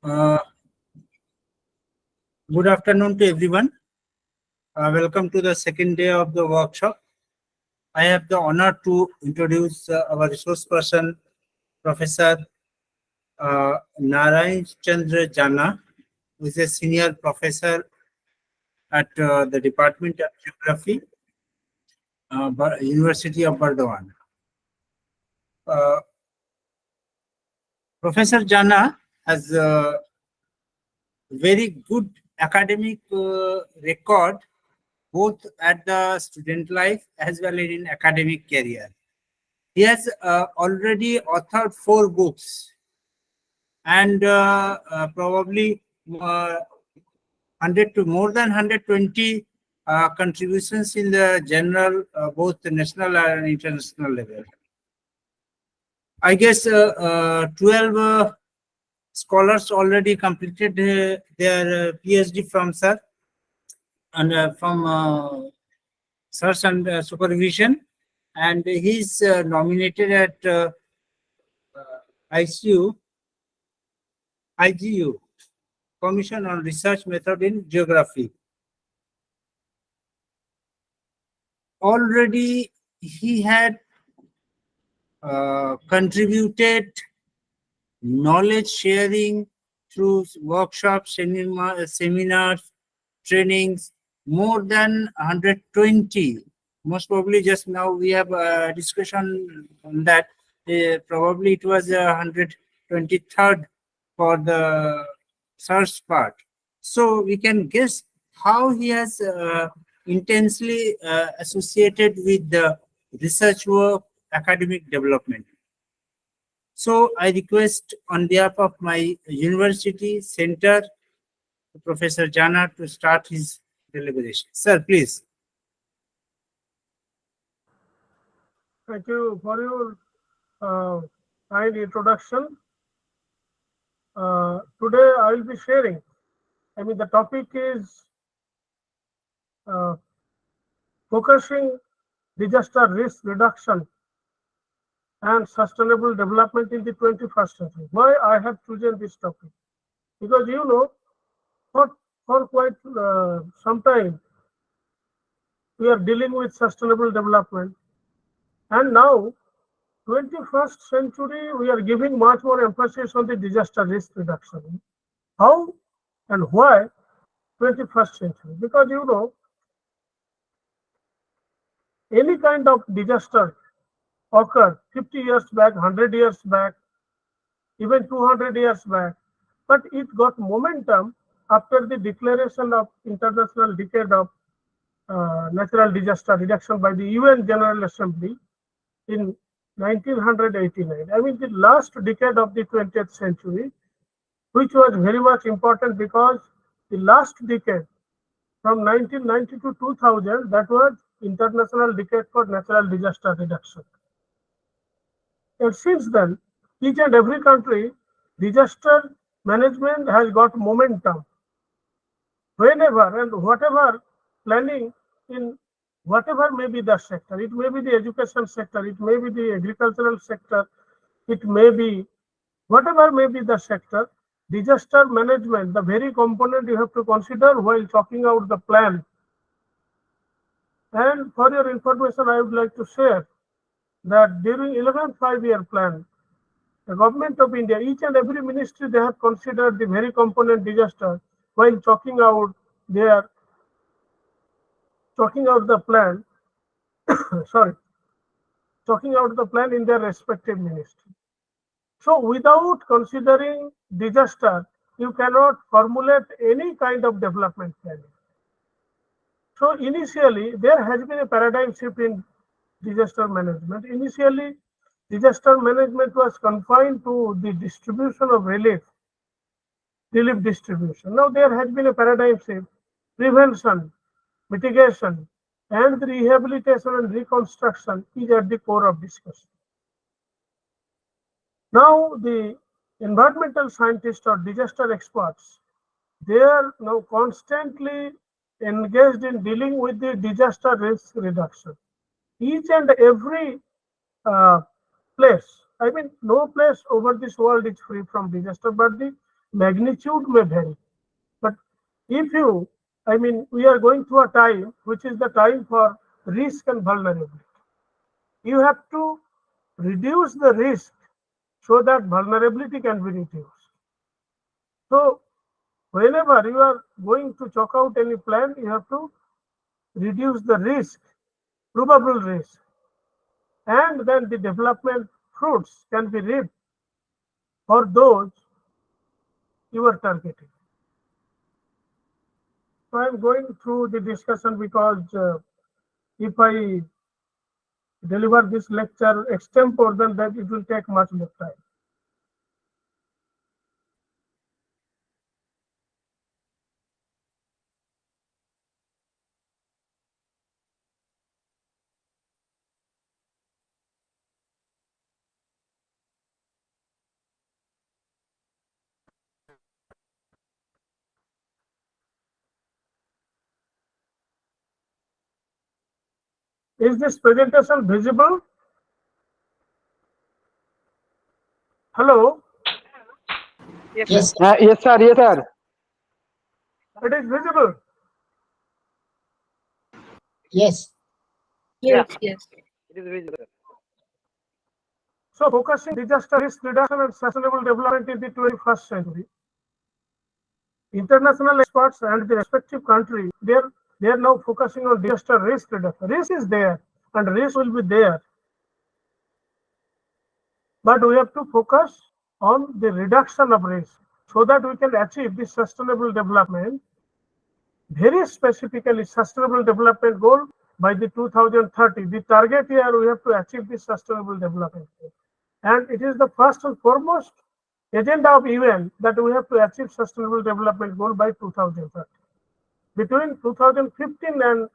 Uh, Good afternoon to everyone. Welcome to the second day of the workshop. I have the honor to introduce our resource person, Professor Narayan Chandra Jana, who is a senior professor at the Department of Geography, University of Burdwan. Uh, Professor Jana has a very good academic record both at the student life as well as in academic career. He has already authored 4 books and probably 100 to more than 120 contributions in the general, both the national and international level. I guess 12 scholars already completed their PhD from sir and from search and supervision, and he's nominated at ICU, IGU, Commission on Research Method in Geography. Already he had contributed knowledge sharing through workshops, seminars, trainings, more than 120. Most probably just now we have a discussion on that. Probably it was 123rd for the search part. So we can guess how he has intensely associated with the research work, academic development. So I request on behalf of my university center, Professor Jana, to start his deliberation. Sir, please. Thank you for your kind introduction. Today I will be sharing. The topic is uh, focusing disaster risk reduction and sustainable development in the 21st century. Why I have chosen this topic? Because for, for quite some time we are dealing with sustainable development, and now 21st century we are giving much more emphasis on the disaster risk reduction. How and why 21st century? Because any kind of disaster occurred 50 years back, 100 years back, even 200 years back, but it got momentum after the declaration of International Decade of Natural Disaster Reduction by the UN General Assembly in 1989. The last decade of the 20th century, which was very much important because the last decade from 1990 to 2000, that was International Decade for Natural Disaster Reduction. And since then, each and every country, disaster management has got momentum. Whenever and whatever planning in whatever may be the sector, it may be the education sector, it may be the agricultural sector, it may be whatever may be the sector, disaster management, the very component you have to consider while chalking out the plan. And for your information, I would like to share that during 11th 5-year plan, the government of India, each and every ministry, they have considered the very component disaster while chalking out the plan, chalking out the plan in their respective ministry. So without considering disaster, you cannot formulate any kind of development planning. So initially, there has been a paradigm shift in disaster management. Initially, disaster management was confined to the distribution of relief distribution. Now there has been a paradigm shift. Prevention, mitigation, and rehabilitation and reconstruction is at the core of discussion. Now the environmental scientists or disaster experts, they are now constantly engaged in dealing with the disaster risk reduction. Each and every place, no place over this world is free from disaster, but the magnitude may vary. But if you, I mean, we are going through a time which is the time for risk and vulnerability. You have to reduce the risk so that vulnerability can be reduced. So, whenever you are going to chalk out any plan, you have to reduce the risk, probable risk, and then the development fruits can be reaped for those you are targeting. So, I am going through the discussion because if I deliver this lecture extempore, then that it will take much more time. Is this presentation visible? Hello, Yes, Yes, sir. Yes, sir. it is visible. yes, Yeah, Yes, yes. it is visible. So, focusing disaster risk reduction and sustainable development in the 21st century, international experts and the respective country, they are now focusing on disaster risk reduction. Risk is there, and risk will be there, but we have to focus on the reduction of risk so that we can achieve the sustainable development. Very specifically, sustainable development goal by the 2030. The target here we have to achieve the sustainable development goal. And it is the first and foremost agenda of UN that we have to achieve sustainable development goal by 2030. Between 2015 and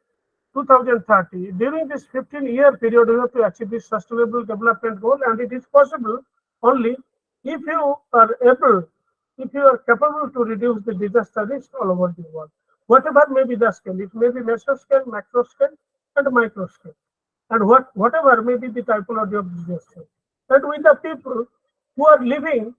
2030, during this 15-year period, we have to achieve this sustainable development goal, and it is possible only if you are able, if you are capable to reduce the disaster risk all over the world. Whatever may be the scale, it may be meso scale, macro scale, and micro scale, and whatever may be the typology of disaster. But with the people who are living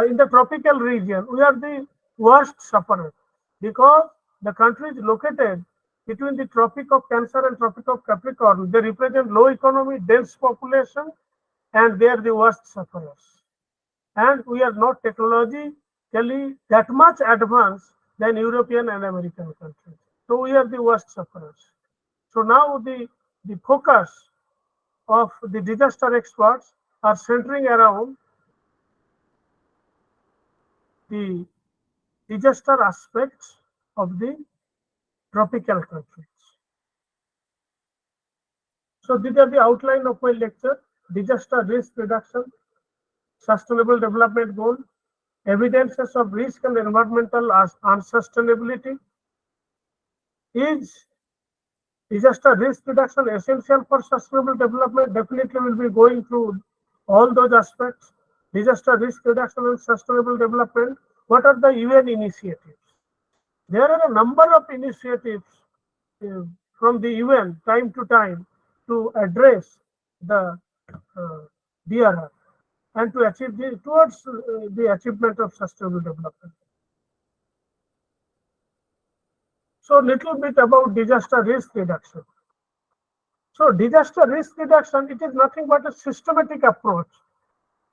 in the tropical region, we are the worst sufferers because the country is located between the Tropic of Cancer and Tropic of Capricorn. They represent low economy, dense population, and they are the worst sufferers. And we are not technologically that much advanced than European and American countries. So we are the worst sufferers. So now the focus of the disaster experts are centering around the disaster aspects of the tropical countries. So these are the outline of my lecture: disaster risk reduction, sustainable development goal, evidences of risk and environmental unsustainability. Is disaster risk reduction essential for sustainable development? Definitely will be going through all those aspects. Disaster risk reduction and sustainable development. What are the UN initiatives? There are a number of initiatives uh, from the UN time to time to address the uh, DRR and to achieve towards the achievement of sustainable development. So, little bit about disaster risk reduction. So, disaster risk reduction, it is nothing but a systematic approach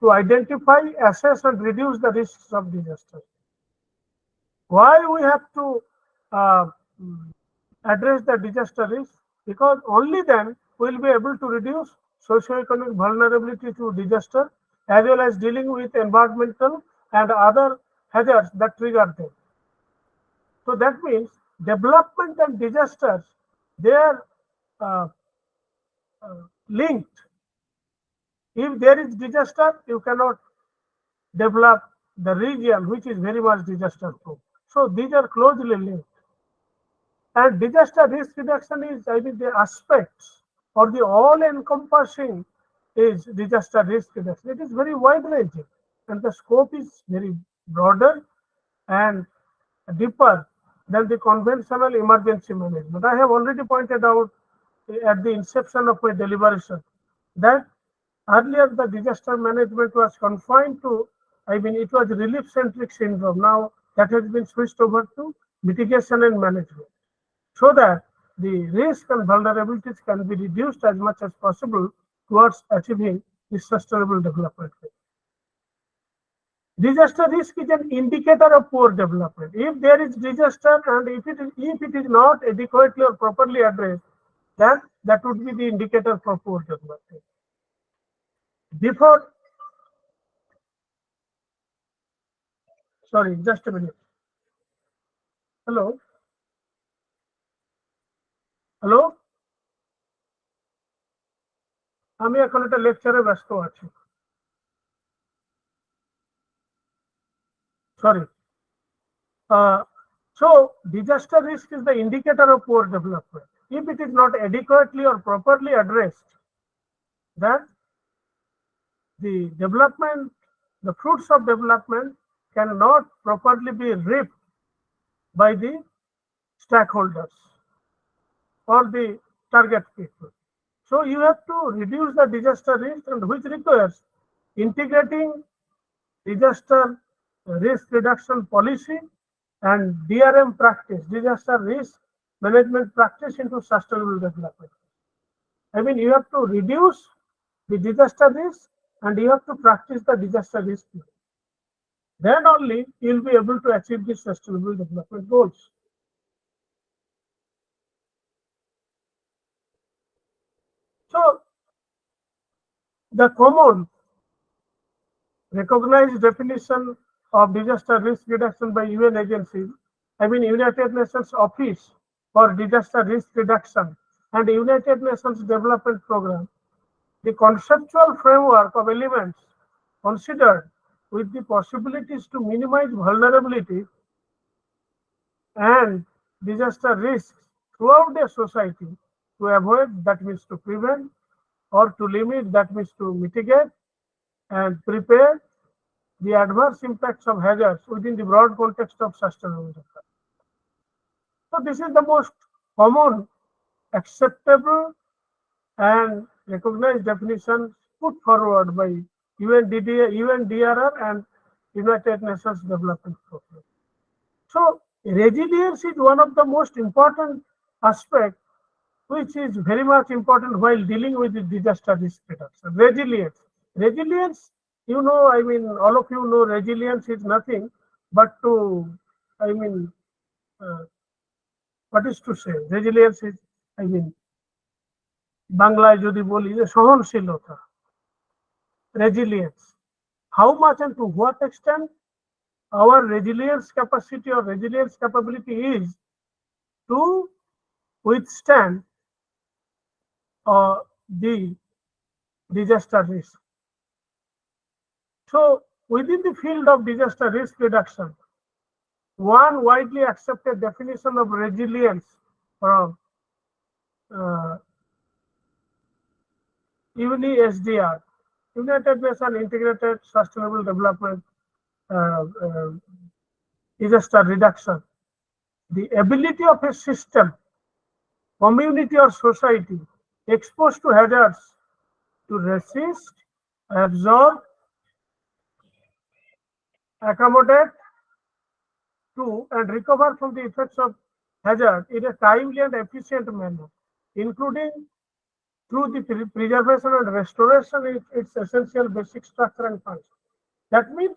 to identify, assess, and reduce the risks of disaster. Why we have to uh, address the disaster risk? Because only then we will be able to reduce socioeconomic vulnerability to disaster as well as dealing with environmental and other hazards that trigger them. So that means development and disasters, they are uh, linked. If there is disaster, you cannot develop the region which is very much disaster proof. So these are closely linked. And disaster risk reduction is, I think, the aspects or the all-encompassing is disaster risk reduction. It is very wide-ranging, and the scope is very broader and deeper than the conventional emergency management. I have already pointed out at the inception of my deliberation that earlier the disaster management was confined to I mean, it was relief-centric syndrome. Now that has been switched over to mitigation and management, so that the risk and vulnerabilities can be reduced as much as possible towards achieving the sustainable development. Disaster risk is an indicator of poor development. If there is disaster and if it is not adequately or properly addressed, then that would be the indicator for poor development. Before, sorry, just a minute. Hello, hello. আমি এখন একটা লেকচারে ব্যস্ত আছি। Sorry. So disaster risk is the indicator of poor development. If it is not adequately or properly addressed, then the development, the fruits of development cannot properly be reaped by the stakeholders or the target people. So you have to reduce the disaster risk, and which requires integrating disaster risk reduction policy and DRM practice, disaster risk management practice, into sustainable development. I mean, you have to reduce the disaster risk and you have to practice the disaster risk. Then only you will be able to achieve the sustainable development goals. So the common recognized definition of disaster risk reduction by UN agencies, I mean United Nations Office for Disaster Risk Reduction and United Nations Development Program, the conceptual framework of elements considered with the possibilities to minimize vulnerability and disaster risks throughout a society, to avoid, that means to prevent, or to limit, that means to mitigate, and prepare the adverse impacts of hazards within the broad context of sustainable development. So this is the most common, acceptable, and recognized definitions put forward by UNDRR and United Nations Development Program. So resilience is one of the most important aspects, which is very much important while dealing with the disaster risk reduction. Resilience, you know, I mean, all of you know, resilience is nothing but to, I mean, what is to say? Resilience is, I mean, বাংলায় যদি বলি যে সহনশীলতা, resilience. How much and to what extent our resilience capacity or resilience capability is to withstand the disaster risk. So within the field of disaster risk reduction, one widely accepted definition of resilience from UNISDR, United Nations Integrated Sustainable Development Disaster Reduction, the ability of a system, community or society exposed to hazards to resist, absorb, accommodate to, and recover from the effects of hazard in a timely and efficient manner, including through the preservation and restoration of its essential basic structure and function. That means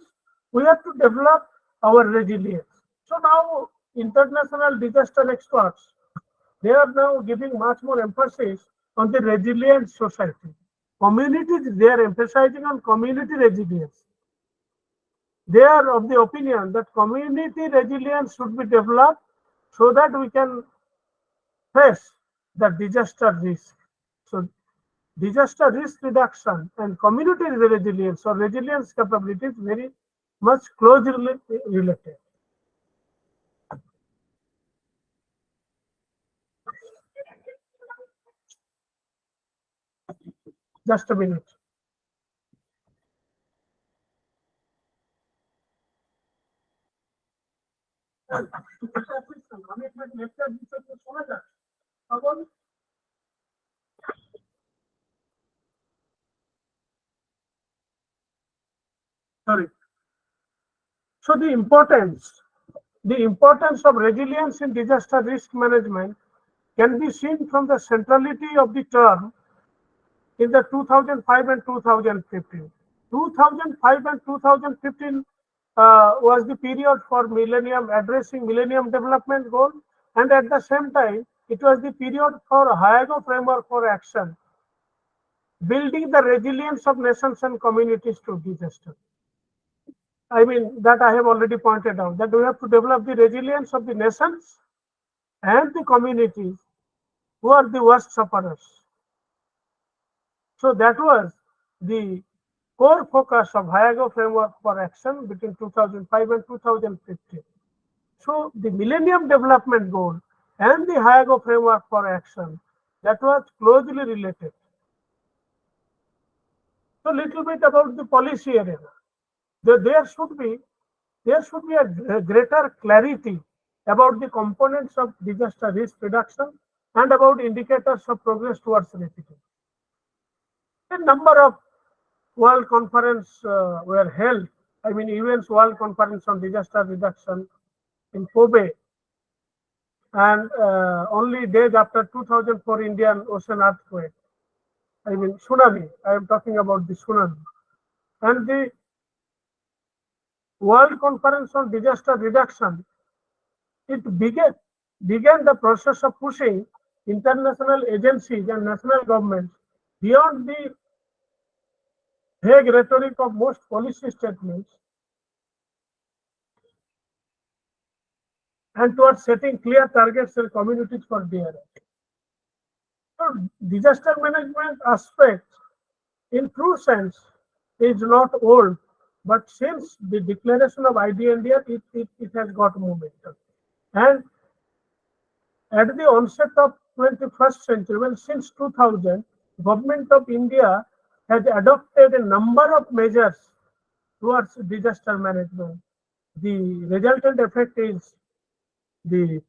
we have to develop our resilience. So now international disaster experts, they are now giving much more emphasis on the resilient society. Communities, they are emphasizing on community resilience. They are of the opinion that community resilience should be developed so that we can face the disaster risk. So disaster risk reduction and community resilience or resilience capability is very much closely related. Just a minute. Sorry. So the importance of resilience in disaster risk management can be seen from the centrality of the term in the 2005 and 2015. 2005 and 2015 was the period for addressing Millennium Development Goal, and at the same time, it was the period for Hyogo Framework for Action, building the resilience of nations and communities to disaster. I mean, that I have already pointed out, that we have to develop the resilience of the nations and the communities who are the worst sufferers. So that was the core focus of Hyogo Framework for Action between 2005 and 2015. So the Millennium Development Goal and the Hyogo Framework for Action, that was closely related. So little bit about the policy area. There should be a greater clarity about the components of disaster risk reduction and about indicators of progress towards mitigation. A number of World Conference were held. I mean, UN's World Conference on Disaster Reduction in Kobe, and only days after 2004 Indian Ocean earthquake. I mean, tsunami. I am talking about the tsunami. And the World Conference on Disaster Reduction, it began the process of pushing international agencies and national governments beyond the vague rhetoric of most policy statements and towards setting clear targets and communities for DRS. So disaster management aspect in true sense is not old, but since the declaration of IDNDR, it has got momentum. And at the onset of 21st century, well, since 2000, Government of India has adopted a number of measures towards disaster management. The resultant effect is the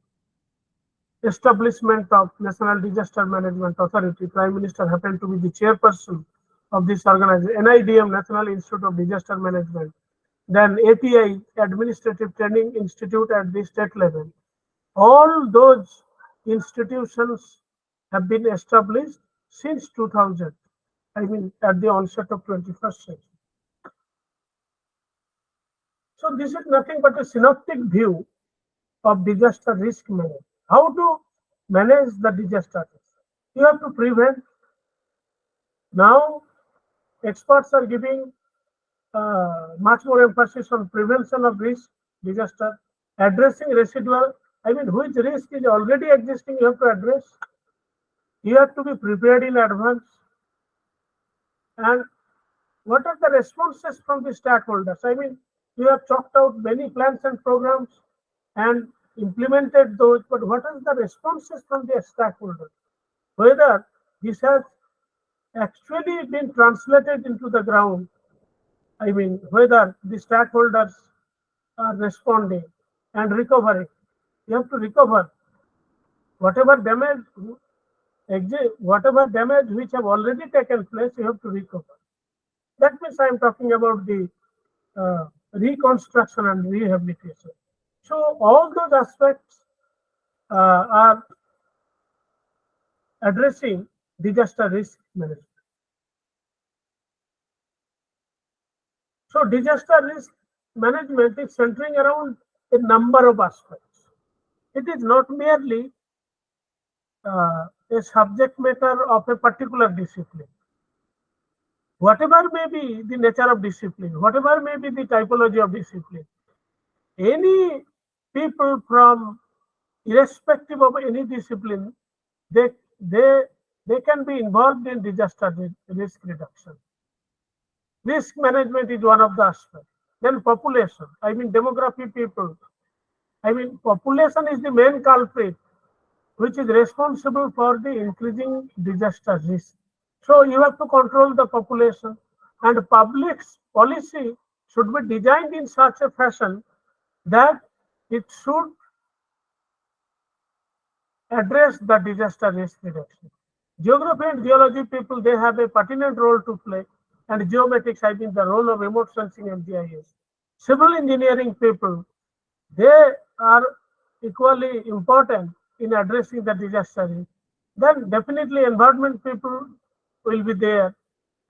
establishment of National Disaster Management Authority. Prime Minister happened to be the chairperson of this organization, NIDM, National Institute of Disaster Management. Then ATI, Administrative Training Institute at the state level. All those institutions have been established since 2000. I mean, at the onset of 21st century. So this is nothing but a synoptic view of disaster risk management. How to manage the disaster risk? You have to prevent. Now, experts are giving much more emphasis on prevention of risk, disaster, addressing residual. I mean, which risk is already existing, you have to address. You have to be prepared in advance. And what are the responses from the stakeholders? I mean, you have chalked out many plans and programs and implemented those, but what are the responses from the stakeholders? Whether this has actually been translated into the ground, I mean, whether the stakeholders are responding and recovering. You have to recover whatever damage which have already taken place, you have to recover. That means I am talking about the reconstruction and rehabilitation. So all those aspects are addressing disaster risk management. So disaster risk management is centering around a number of aspects. It is not merely a subject matter of a particular discipline. Whatever may be the nature of discipline, whatever may be the typology of discipline, any people from irrespective of any discipline, they can be involved in disaster risk reduction. Risk management is one of the aspects. Then population, I mean demography people. I mean population is the main culprit which is responsible for the increasing disaster risk. So you have to control the population, and public policy should be designed in such a fashion that it should address the disaster risk reduction. Geography and geology people, they have a pertinent role to play, and geomatics, I mean the role of remote sensing and GIS. Civil engineering people, they are equally important in addressing the disaster risk. Then definitely environment people will be there,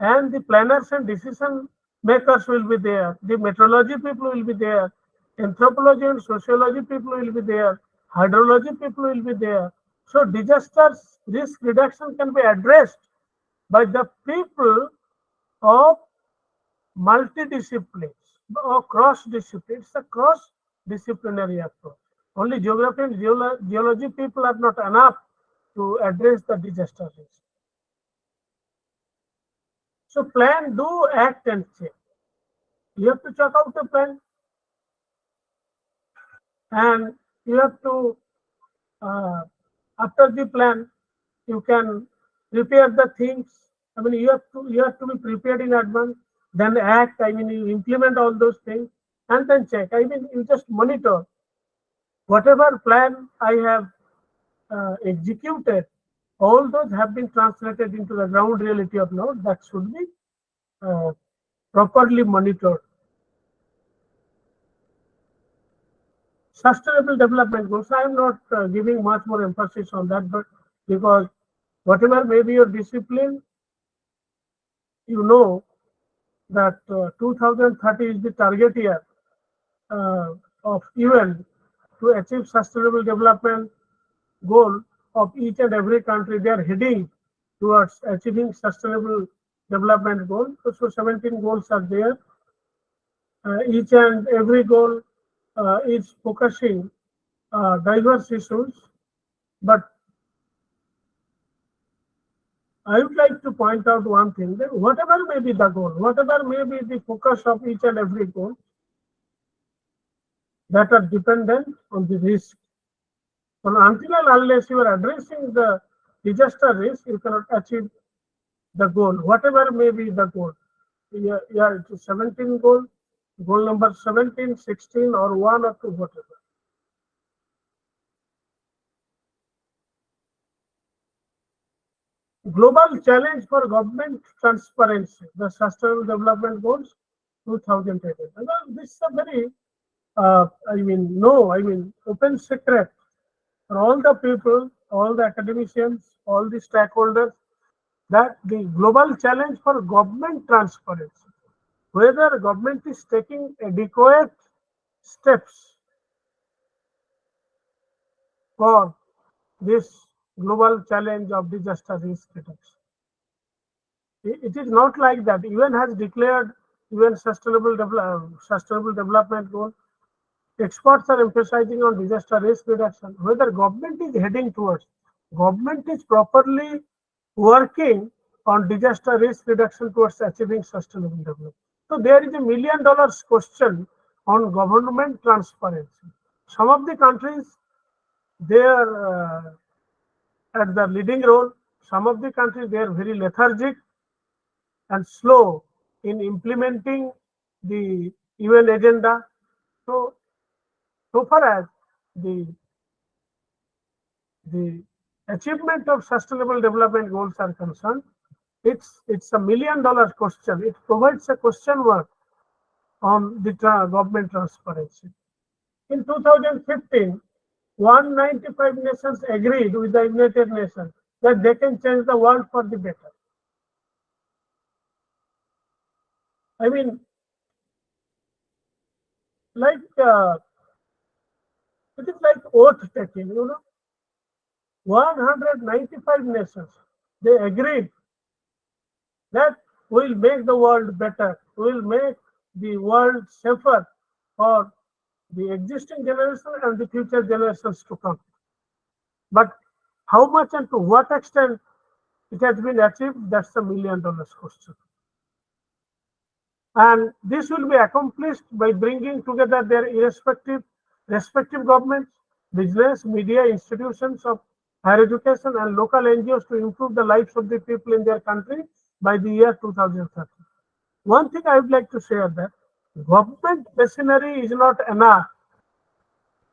and the planners and decision makers will be there. The meteorology people will be there. Anthropology and sociology people will be there. Hydrology people will be there. So disasters risk reduction can be addressed by the people of multidisciplines or cross disciplines. It's a cross disciplinary approach. Only geography and geology people are not enough to address the disaster risk. So plan, do, act, and check. You have to check out the plan, and you have to, after the plan, you can prepare the things. I mean, you have to be prepared in advance. Then act. I mean, you implement all those things, and then check. I mean, you just monitor whatever plan I have executed. All those have been translated into the ground reality of now. That should be uh, properly monitored. Sustainable development goals. I am not giving much more emphasis on that, but because whatever may be your discipline, you know that 2030 is the target year of UN to achieve sustainable development goal of each and every country. They are heading towards achieving sustainable development goal. So 17 goals are there. Each and every goal is focusing diverse issues, but I would like to point out one thing, that whatever may be the goal, whatever may be the focus of each and every goal, that are dependent on the risk. So until and unless you are addressing the disaster risk, you cannot achieve the goal, whatever may be the goal. Yeah, it is 17 goal number 17, 16, or 1 or 2, whatever. Global challenge for government transparency, the Sustainable Development Goals 2018. This is a very, open secret for all the people, all the academicians, all the stakeholders, that the global challenge for government transparency, whether government is taking adequate steps for this global challenge of disaster risk reduction. It is not like that. UN has declared UN Sustainable Development Goal. Experts are emphasizing on disaster risk reduction. Whether government is heading towards, government is properly working on disaster risk reduction towards achieving sustainable development. So there is $1 million question on government transparency. Some of the countries, they are at the leading role. Some of the countries, they are very lethargic and slow in implementing the UN agenda. So far as the achievement of sustainable development goals are concerned, it's $1 million question. It provides a question mark on the government transparency. In 2015, 195 nations agreed with the United Nations that they can change the world for the better. I mean, like it is like oath taking, 195 nations, they agreed that will make the world better, will make the world safer for the existing generation and the future generations to come. But how much and to what extent it has been achieved, that's a $1 million question. And this will be accomplished by bringing together their respective governments, business, media, institutions of higher education, and local NGOs to improve the lives of the people in their country by the year 2030. One thing I would like to share, that government machinery is not enough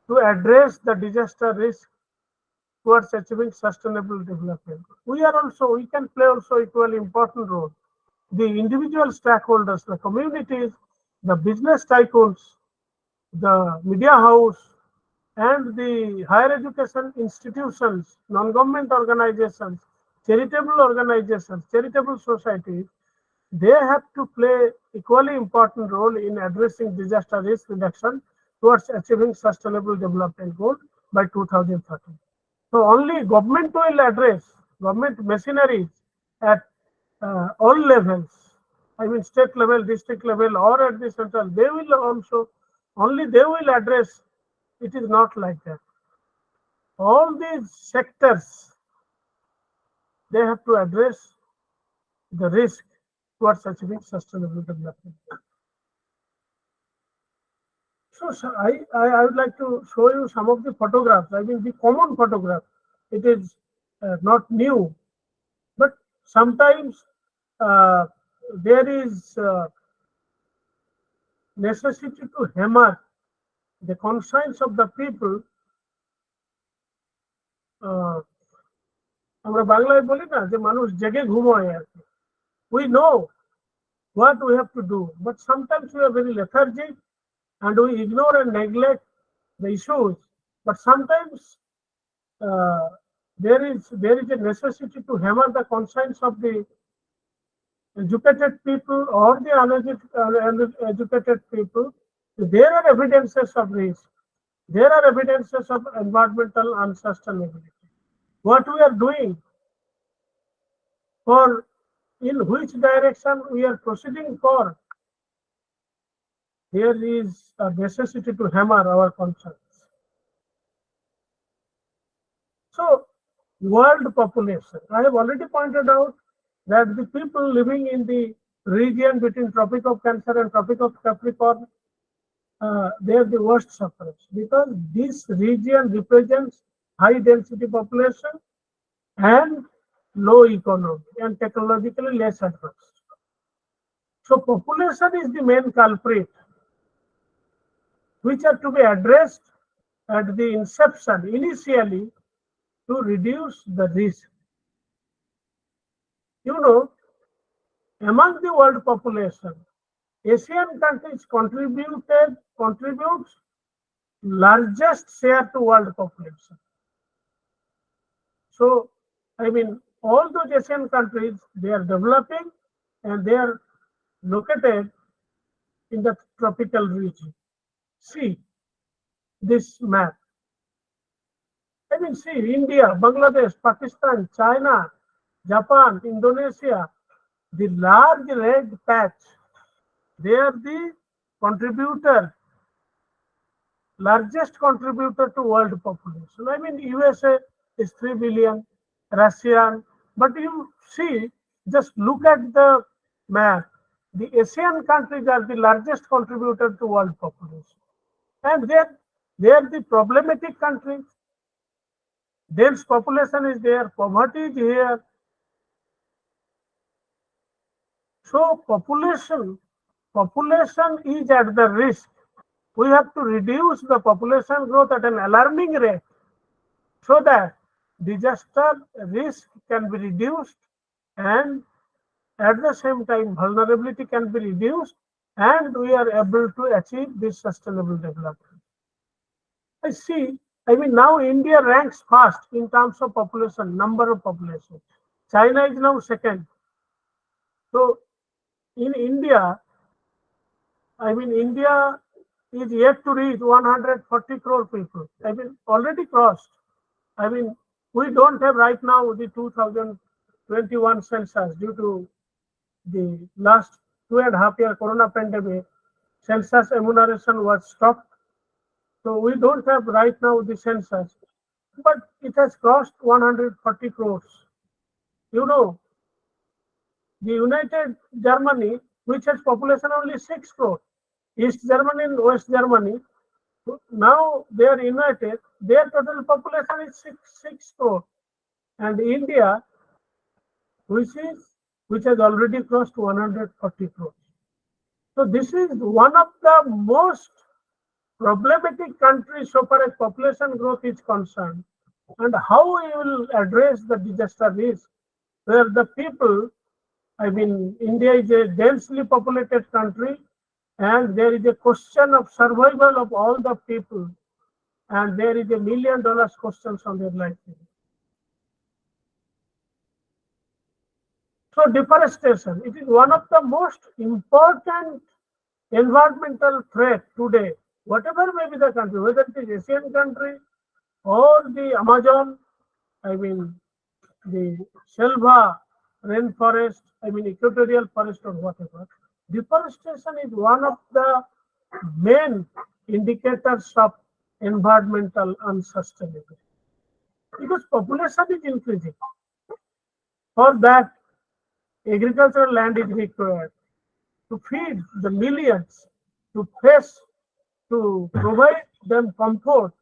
to address the disaster risk towards achieving sustainable development. We can play also equally important role. The individual stakeholders, the communities, the business tycoons, the media house, and the higher education institutions, non-government organizations, charitable societies, they have to play equally important role in addressing disaster risk reduction towards achieving sustainable development goal by 2030. So only government will address, government machineries at all levels, I mean state level, district level, or at the central, they will also, only they will address. It is not like that. All these sectors, they have to address the risk towards achieving sustainable development. So I would like to show you some of the photographs. I mean the common photograph. It is not new, but sometimes uh, there is necessity to hammer the conscience of the people. আমরা বাংলায় বলি না যে মানুষ জেগে ঘুমোয় আর কি। We know what we have to do, but sometimes we are very lethargic and we ignore and neglect the issues. But sometimes uh, there is a necessity to hammer the conscience of the educated people or the uneducated people. There are evidences of risk. There are evidences of environmental unsustainability. What we are doing, for in which direction we are proceeding for, there is a necessity to hammer our conscience. So, world population. I have already pointed out that the people living in the region between Tropic of Cancer and Tropic of Capricorn, they are the worst sufferers because this region represents high density population and low economy and technologically less advanced. So population is the main culprit, which are to be addressed at the inception, initially, to reduce the risk. You know, among the world population, Asian countries contributes largest share to world population. So, I mean, all those Asian countries, they are developing and they are located in the tropical region. See this map. I mean, see India, Bangladesh, Pakistan, China, Japan, Indonesia, the large red patch, they are the contributor, largest contributor to world population. I mean, USA is 3 billion, Russian, but you see, just look at the map. The Asian countries are the largest contributor to world population. And they are the problematic countries. Dense population is there, poverty is here. So population is at the risk. We have to reduce the population growth at an alarming rate so that disaster risk can be reduced and at the same time vulnerability can be reduced and we are able to achieve this sustainable development. I mean now India ranks first in terms of population, number of population. China is now second. So in India, I mean India is yet to reach 140 crore people. I mean already crossed. I mean we don't have right now the 2021 census due to the last 2.5 year corona pandemic. Census enumeration was stopped. So we don't have right now the census, but it has crossed 140 crores. You know, the United Germany, which has population only 6 crores, East Germany and West Germany, now they are united, their total population is 6 crores. And India, which has already crossed 140 crores. So this is one of the most problematic countries so far as population growth is concerned. And how we will address the disaster risk, where the people, I mean, India is a densely populated country and there is a question of survival of all the people, and there is $1 million questions on their life. So deforestation, it is one of the most important environmental threat today, whatever may be the country, whether it is Asian country or the Amazon, I mean the Selva rainforest, I mean equatorial forest or whatever. Deforestation is one of the main indicators of environmental unsustainability because population is increasing. For that, agricultural land is required to feed the millions, to face, to provide them comfort.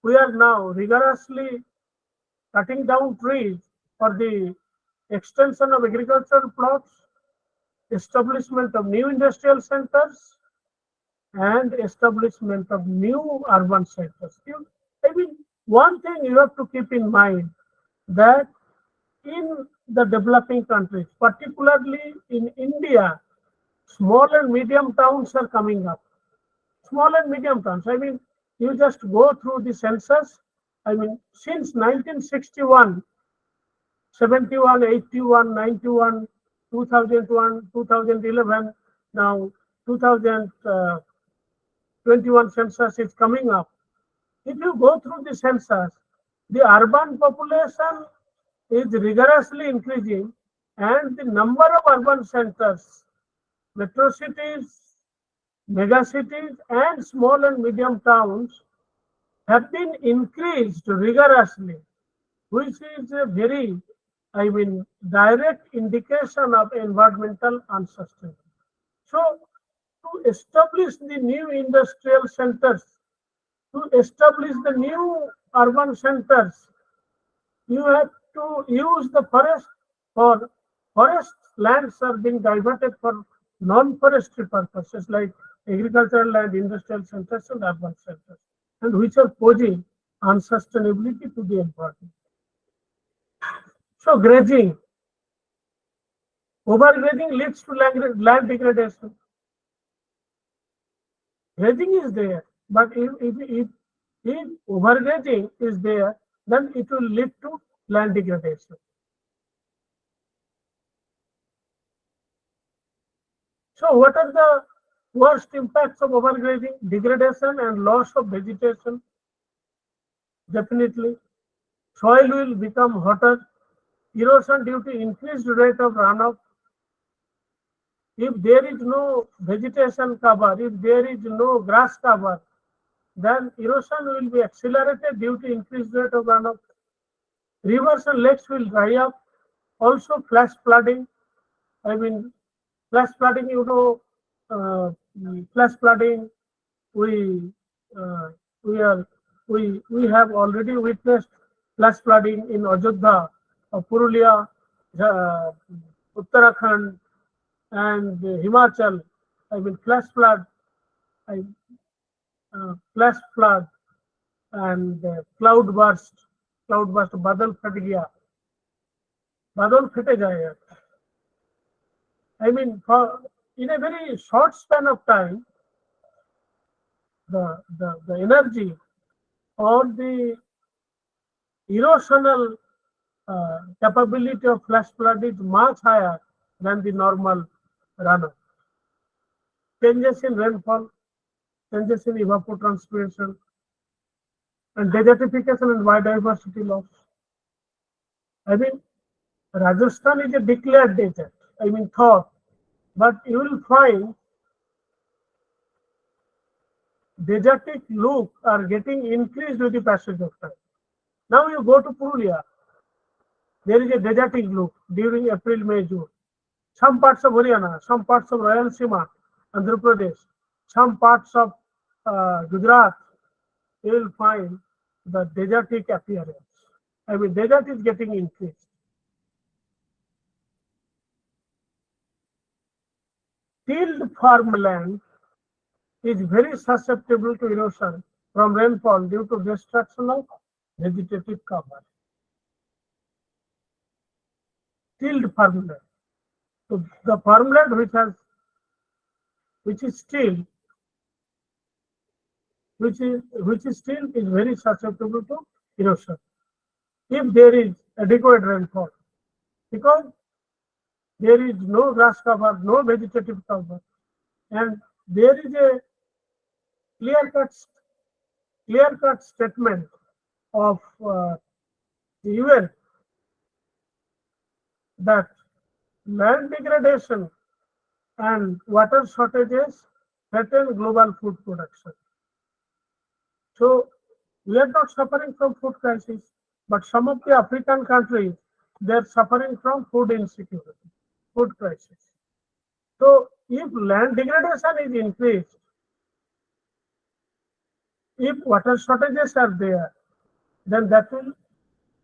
We are now rigorously cutting down trees for the extension of agricultural plots, establishment of new industrial centers, and establishment of new urban centers. I mean, one thing you have to keep in mind that in the developing countries, particularly in India, small and medium towns are coming up. Small and medium towns. I mean, you just go through the census. I mean, since 1961, 71, 81, 91, 2001, 2011, now 2021 census is coming up. If you go through the census, the urban population is rigorously increasing and the number of urban centers, metro cities, mega cities and small and medium towns have been increased rigorously, which is a very, I mean, direct indication of environmental unsustainability. So, to establish the new industrial centers, to establish the new urban centers, you have to use the forest for forest lands are being diverted for non-forestry purposes like agricultural land, industrial centers and urban centers, and which are posing unsustainability to the environment. So grazing, overgrazing leads to land degradation. Grazing is there, but if overgrazing is there, then it will lead to land degradation. So what are the worst impacts of overgrazing? Degradation and loss of vegetation. Definitely. Soil will become hotter. Erosion due to increased rate of runoff. If there is no vegetation cover, if there is no grass cover, then erosion will be accelerated due to increased rate of runoff. Rivers and lakes will dry up. Also flash flooding. I mean, flash flooding, flash flooding, we uh, we are we have already witnessed flash flooding in Ajodhya, Purulia, Uttarakhand, and Himachal. I mean, I, flash flood, and cloud burst, बादल फटे जाए. I mean, in a very short span of time, the energy or the erosional capability of flash flood is much higher than the normal runoff. Changes in rainfall, changes in evapotranspiration, and desertification and biodiversity loss. I mean, Rajasthan is a declared desert. I mean, thought, but you will find desertic look are getting increased with the passage of time. Now you go to Purulia, there is a desertic look during April, May, June. Some parts of Haryana, some parts of Rayalaseema, Andhra Pradesh, some parts of Gujarat, you will find the desertic appearance. I mean, desert is getting increased. Tilled farmland is very susceptible to erosion from rainfall due to destruction of vegetative cover. Tilled farmland. So the farmland which has which is still is very susceptible to erosion if there is adequate rainfall, because there is no grass cover, no vegetative cover, and there is a clear-cut clear-cut statement of the UN that land degradation and water shortages threaten global food production. So we are not suffering from food crisis, but some of the African countries, they are suffering from food insecurity, food crisis. So if land degradation is increased, if water shortages are there, then that will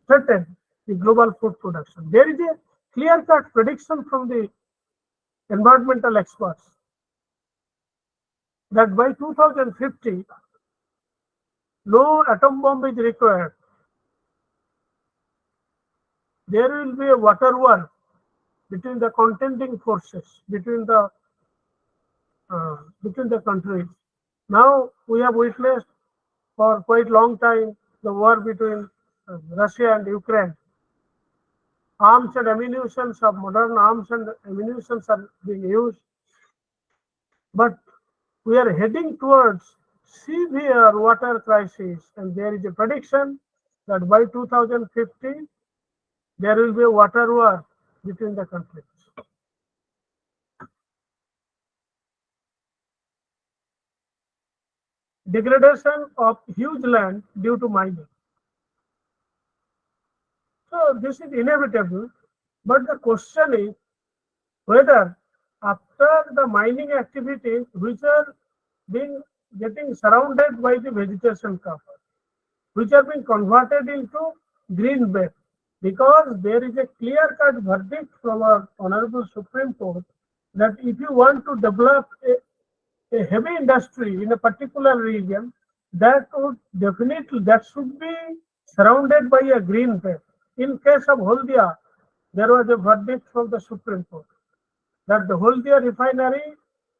threaten the global food production. There is a clear-cut prediction from the environmental experts that by 2050, no atom bomb is required. There will be a water war between the contending forces, between the countries. Now we have witnessed for quite long time the war between Russia and Ukraine. Arms and ammunitions of modern arms and ammunitions are being used, but we are heading towards severe water crisis, and there is a prediction that by 2050 there will be a water war between the countries. Degradation of huge land due to mining. So this is inevitable, but the question is whether after the mining activities which are getting surrounded by the vegetation cover, which are being converted into green belt, because there is a clear-cut verdict from our Honorable Supreme Court that if you want to develop a heavy industry in a particular region, that should be surrounded by a green belt. In case of Haldia, there was a verdict from the Supreme Court that the Haldia refinery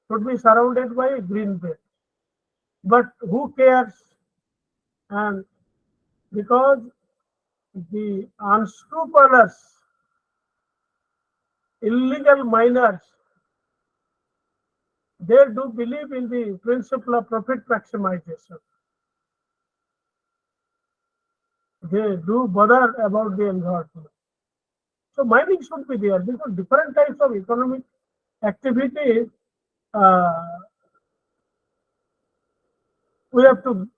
should be surrounded by a green belt. But who cares? And because the unscrupulous illegal miners, they do believe in the principle of profit maximization. They do bother about the environment. So mining should be there because different types of economic activities we have to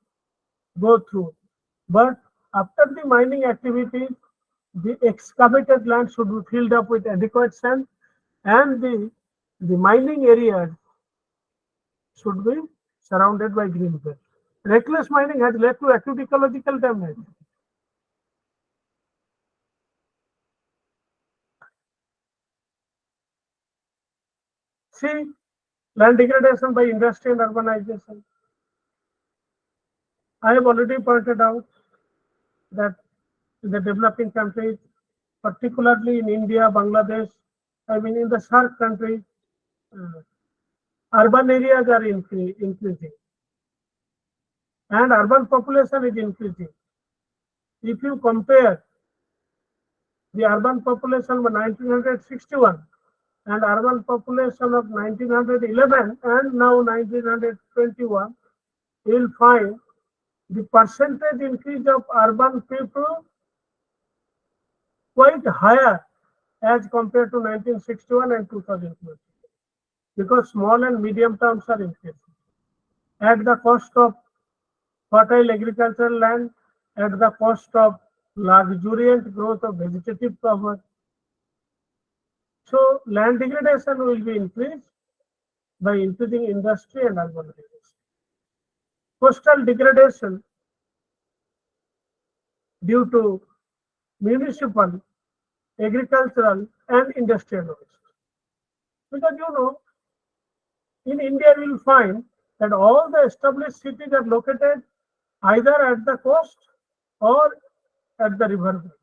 go through. But after the mining activities, the excavated land should be filled up with adequate sand, and the mining areas should be surrounded by green belt. Reckless mining has led to acute ecological damage. See, land degradation by industry and urbanization. I have already pointed out that in the developing countries, particularly in India, Bangladesh, in the SAARC countries, urban areas are increasing and urban population is increasing. If you compare the urban population of 1961 and urban population of 1911 and now 1921, you will find the percentage increase of urban people quite higher as compared to 1961 and 2020, because small and medium towns are increasing at the cost of fertile agricultural land, at the cost of luxuriant growth of vegetative cover. So land degradation will be increased by increasing industry and urbanization. Coastal degradation due to municipal, agricultural and industrial waste. Because in India you will find that all the established cities are located either at the coast or at the river bank.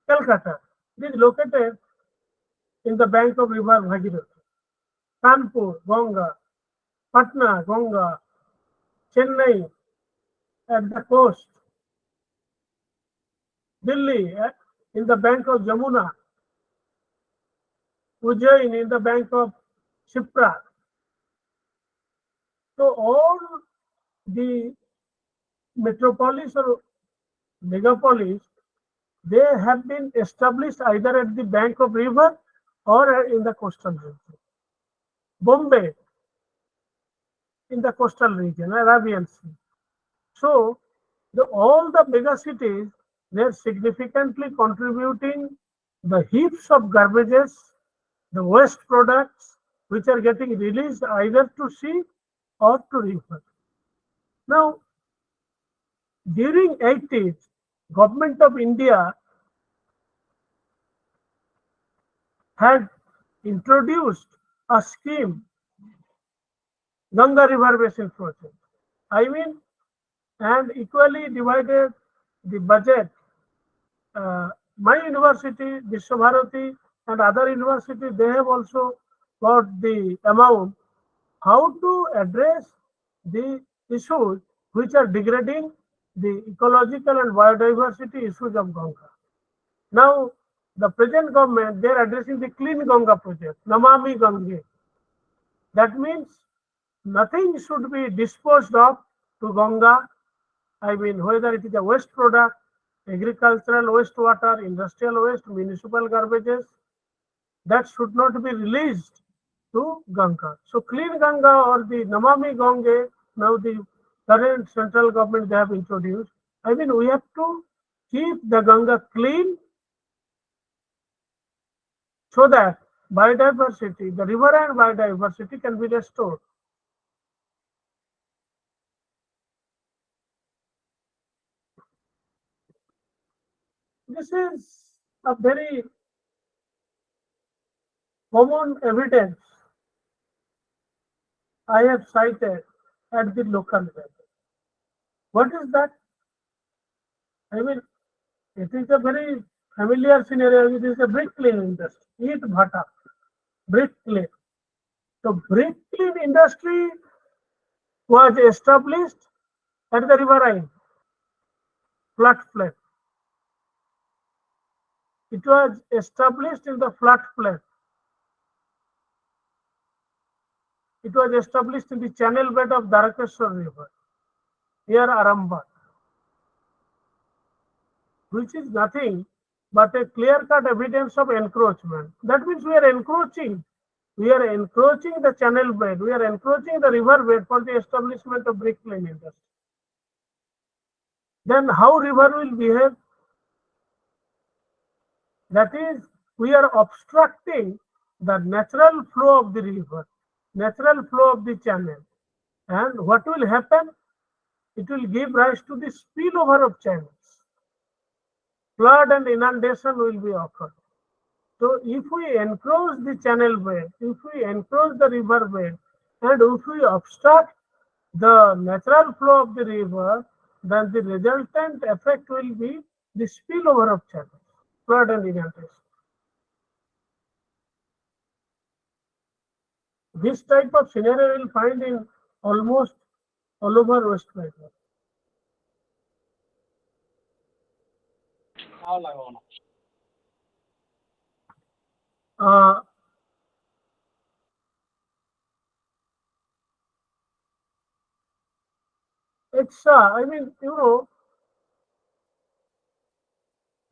Calcutta is located in the bank of river Bhagirathi. Kanpur, Ganga, Patna, Ganga, Chennai at the coast, Delhi in the bank of Jamuna, Ujjain in the bank of Shipra. So all the metropolis or megapolis, they have been established either at the bank of river or in the coastal region. Bombay in the coastal region, Arabian Sea. So all the mega cities, they are significantly contributing the heaps of garbages, the waste products which are getting released either to sea or to river. Now, during 80s, government of India had introduced a scheme, Ganga River Basin Project. I mean, and equally divided the budget. My university, Vishwabharati, and other universities, they have also got the amount how to address the issues which are degrading the ecological and biodiversity issues of Ganga. Now, the present government, they are addressing the Clean Ganga project, Namami Gange. That means nothing should be disposed of to Ganga. I mean, whether it is a waste product, agricultural wastewater, industrial waste, municipal garbages, that should not be released to Ganga. So Clean Ganga or the Namami Gange, now the current central government they have introduced. I mean, we have to keep the Ganga clean so that biodiversity, the river and biodiversity can be restored. This is a very common evidence I have cited at the local level. What is that? I mean, it is a very familiar scenario. It is a brick kiln industry, Eat Bhata, brick kiln. So brick kiln industry was established at the riverine, flat plain. It was established in the flat plain. It was established in the channel bed of Darakeshwar River, near Arambagh, which is nothing but a clear-cut evidence of encroachment. That means we are encroaching. We are encroaching the channel bed. We are encroaching the river bed for the establishment of brick kiln industry. Then how river will behave? That is, we are obstructing the natural flow of the river, natural flow of the channel. And what will happen? It will give rise to the spillover of channels. Flood and inundation will be occurred. So if we encroach the channel bed, if we encroach the river bed, and if we obstruct the natural flow of the river, then the resultant effect will be the spillover of channels, flood and inundation. This type of scenario you will find in almost all over West Bengal. It's, I mean,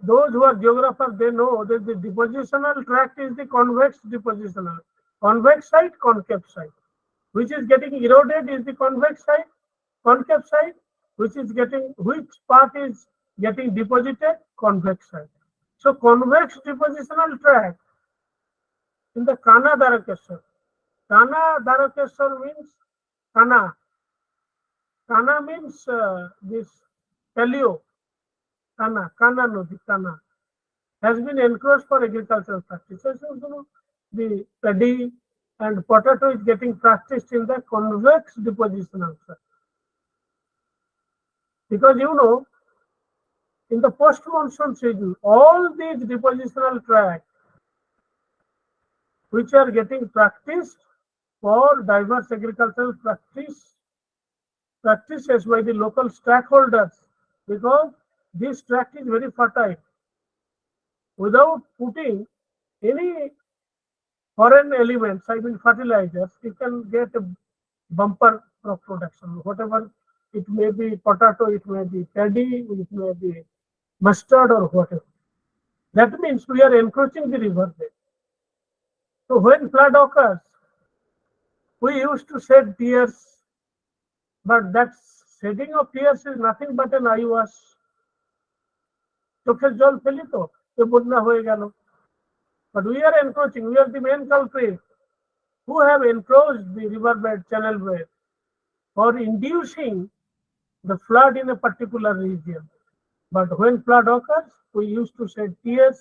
those who are geographers, they know that the depositional tract is the convex depositional. Convex side, concave side. Which is getting eroded is the convex side, concave side, which part is getting deposited, convex side. So convex depositional tract in the Kana Darakeshwar. Kana Darakeshwar means Kana. Kana means this paleo. Kana Nodi, Kana has been encroached for agricultural practices. So, the paddy and potato is getting practiced in the convex depositional tract. Because in the post-monsoon season, all these depositional tracts which are getting practiced for diverse agricultural practices by the local stakeholders, because this tract is very fertile. Without putting any foreign elements, I mean fertilizers, you can get a bumper crop production. Whatever it may be, potato, it may be paddy, it may be mustard or whatever. That means we are encroaching the river bed. So when flood occurs, we used to shed tears, but that shedding of tears is nothing but an eye wash. চোখের জল ফেলি তো বন্যা হয়ে গেল। But we are encroaching, we are the main culprit who have encroached the riverbed, channel bed for inducing the flood in a particular region. But when flood occurs, we used to shed tears,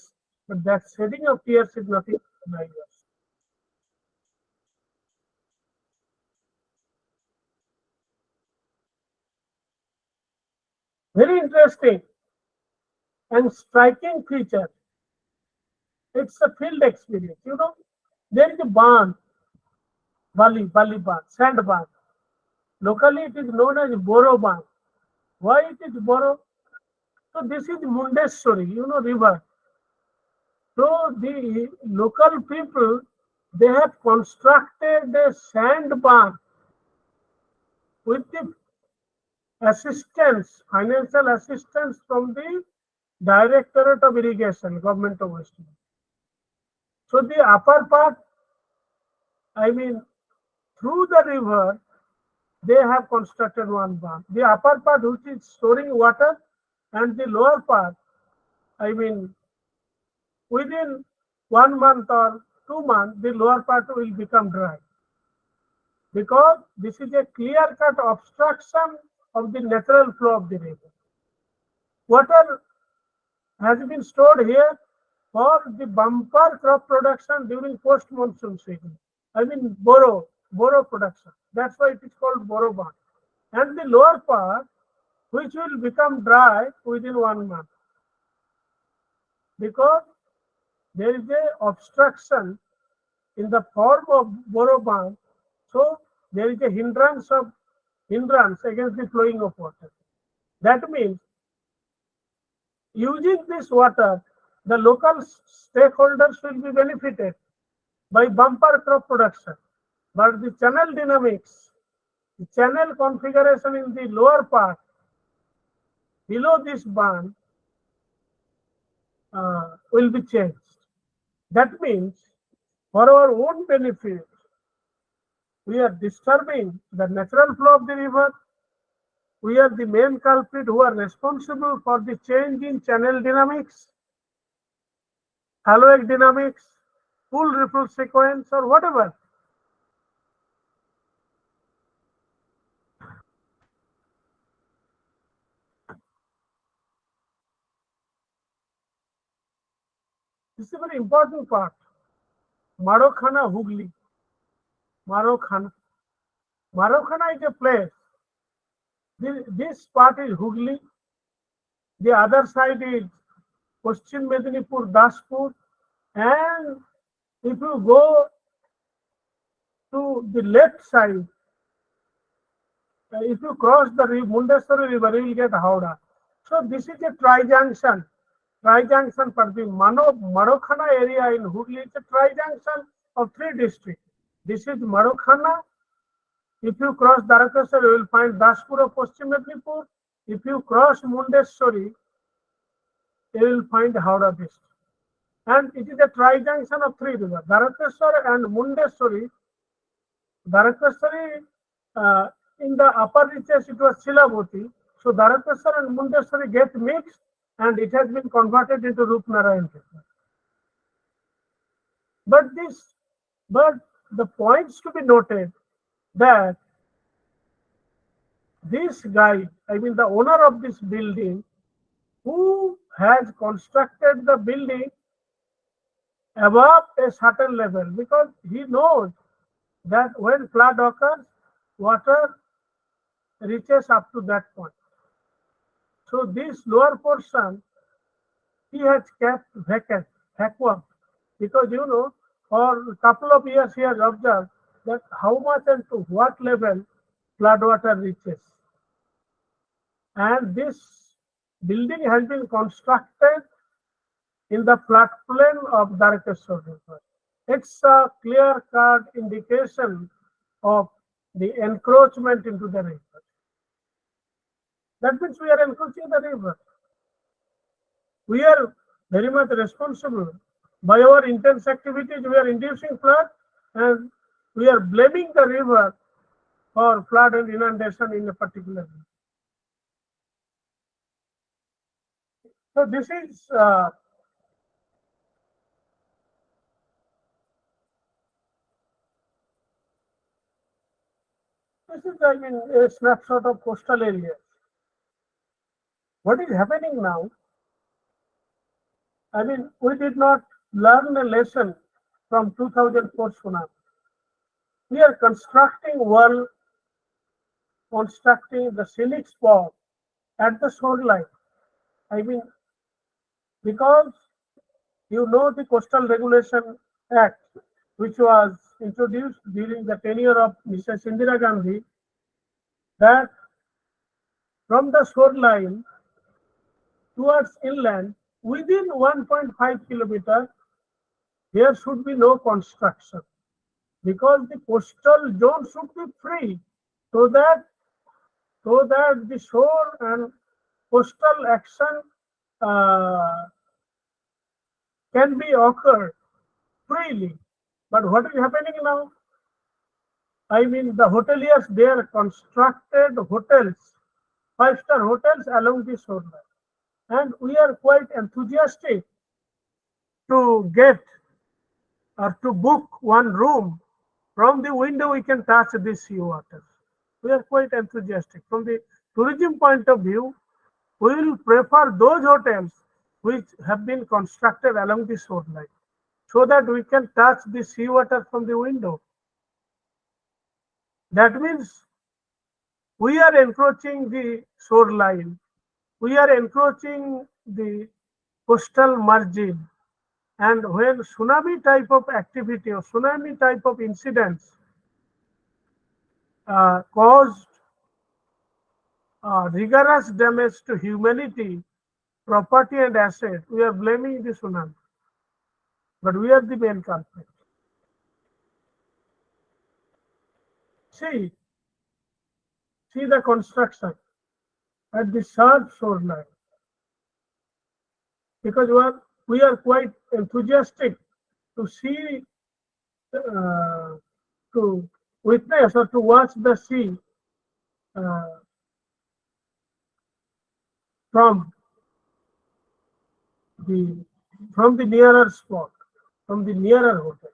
but that shedding of tears is nothing but eye wash. Very interesting and striking feature. It's a field experience. You know, there is a barn, Bali barn, sand barn. Locally, it is known as Boro barn. Why it is Boro? So this is Mundeshwari, you know, river. So the local people, they have constructed a sand barn with the assistance, financial assistance from the Directorate of Irrigation, Government of West Bengal. So the upper part, I mean, through the river, they have constructed one barn. The upper part, which is storing water, and the lower part, I mean, within 1 month or 2 months, the lower part will become dry. Because this is a clear-cut obstruction of the natural flow of the river. Water has been stored here for the bumper crop production during post-monsoon season. I mean, boro production. That's why it is called boro barn. And the lower part, which will become dry within 1 month. Because there is a obstruction in the form of boro barn, so there is a hindrance against the flowing of water. That means using this water, the local stakeholders will be benefited by bumper crop production. But the channel dynamics, the channel configuration in the lower part, below this barn, will be changed. That means, for our own benefit, we are disturbing the natural flow of the river. We are the main culprit who are responsible for the change in channel dynamics, haloic dynamics, full ripple sequence, or whatever. This is a very important part. Marokhana Hugli. Marokhana is a place. This part is Hugli. The other side is Paschim Medinipur, Daspur. And if you go to the left side, if you cross the Mundeshwari river, you will get Howrah. So this is a tri-junction for the Marokhana area in Hugli. It's a tri-junction of 3 districts. This is Marokhana. If you cross Darakasar, you will find Daspur of Paschim Medinipur. If you cross Mundeshwari, you will find Howrah district. And it is a tri-junction of 3 rivers, Darakasar and Mundeshwari. Darakasari, in the upper reaches, it was Silavati. So Darakasar and Mundeshwari get mixed, and it has been converted into Narayan. But the points to be noted that this guy, I mean the owner of this building, who has constructed the building above a certain level, because he knows that when flood occurs, water reaches up to that point. So this lower portion, he has kept vacuum, because you know, for a couple of years he has observed that how much and to what level floodwater reaches. And this building has been constructed in the floodplain of Darakeshwar River. It's a clear-cut indication of the encroachment into the river. That means we are encroaching the river. We are very much responsible. By our intense activities, we are inducing flood, and we are blaming the river for flood and inundation in a particular region. So this is I mean, a snapshot of coastal areas. What is happening now? I mean, we did not learn a lesson from 2004 tsunami. We are constructing wall, constructing the scenic spot at the shoreline. I mean, because you know the Coastal Regulation Act, which was introduced during the tenure of Mrs. Indira Gandhi, that from the shoreline towards inland, within 1.5 kilometers, there should be no construction, because the coastal zone should be free, so that the shore and coastal action can be occurred freely. But what is happening now? I mean, the hoteliers, they are constructed hotels, five-star hotels along the shoreline. And we are quite enthusiastic to get or to book one room. From the window, we can touch the sea water. We are quite enthusiastic. From the tourism point of view, we will prefer those hotels which have been constructed along the shoreline, so that we can touch the seawater from the window. That means we are encroaching the shoreline, we are encroaching the coastal margin, and when tsunami type of activity or tsunami type of incidents caused rigorous damage to humanity, property and asset, we are blaming the tsunami. But we are the main culprit. See the construction at the sharp shoreline, because we are quite enthusiastic to see, to witness or to watch the sea from the nearer spot, from the nearer hotel.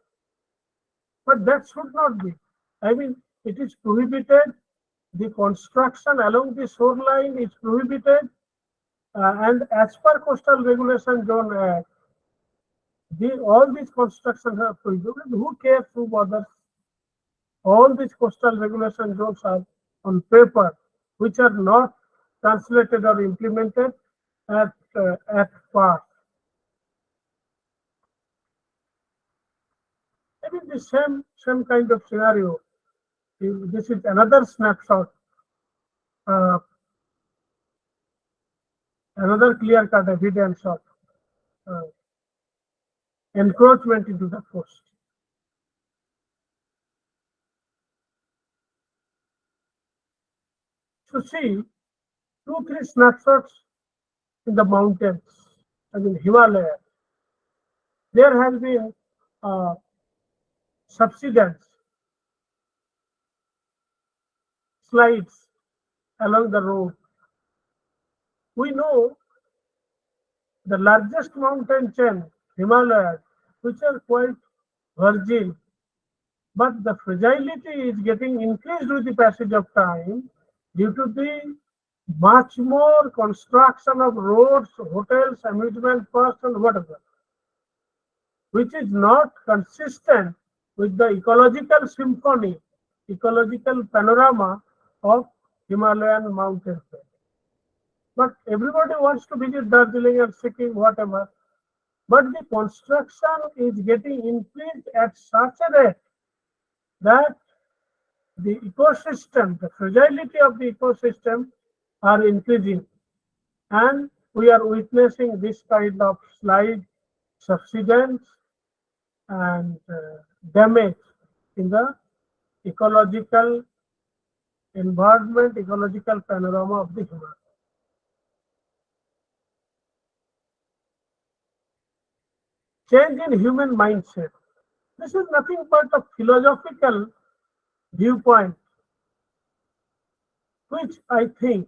But that should not be. I mean, it is prohibited. The construction along the shoreline is prohibited, and as per Coastal Regulation Zone Act, all these constructions are prohibited. Who cares? Who bothers? All these coastal regulation zones are on paper, which are not translated or implemented at part. I mean, the same kind of scenario. This is another snapshot, another clear-cut evidence of encroachment into the coast. So see, 2-3 snapshots in the mountains, I mean Himalaya. There has been subsidence slides along the road. We know the largest mountain chain, Himalayas, which are quite virgin, but the fragility is getting increased with the passage of time due to the much more construction of roads, hotels, amusement parks, and whatever, which is not consistent with the ecological symphony, ecological panorama of Himalayan mountains. But everybody wants to visit Darjeeling and Sikkim, whatever. But the construction is getting increased at such a rate that the ecosystem, the fragility of the ecosystem are increasing, and we are witnessing this kind of slight subsidence and damage in the ecological environment, ecological panorama of the human. Change in human mindset. This is nothing but a philosophical viewpoint, which I think.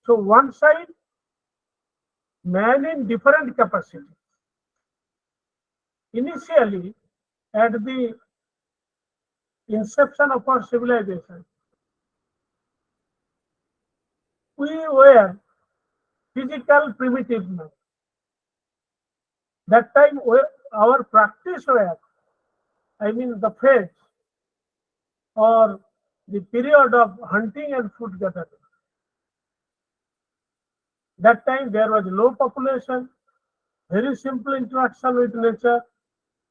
So one side, man in different capacities. Initially, at the inception of our civilization, we were physical primitive men. That time, our practice were, I mean, the phase or the period of hunting and food gathering. That time, there was low population, very simple interaction with nature,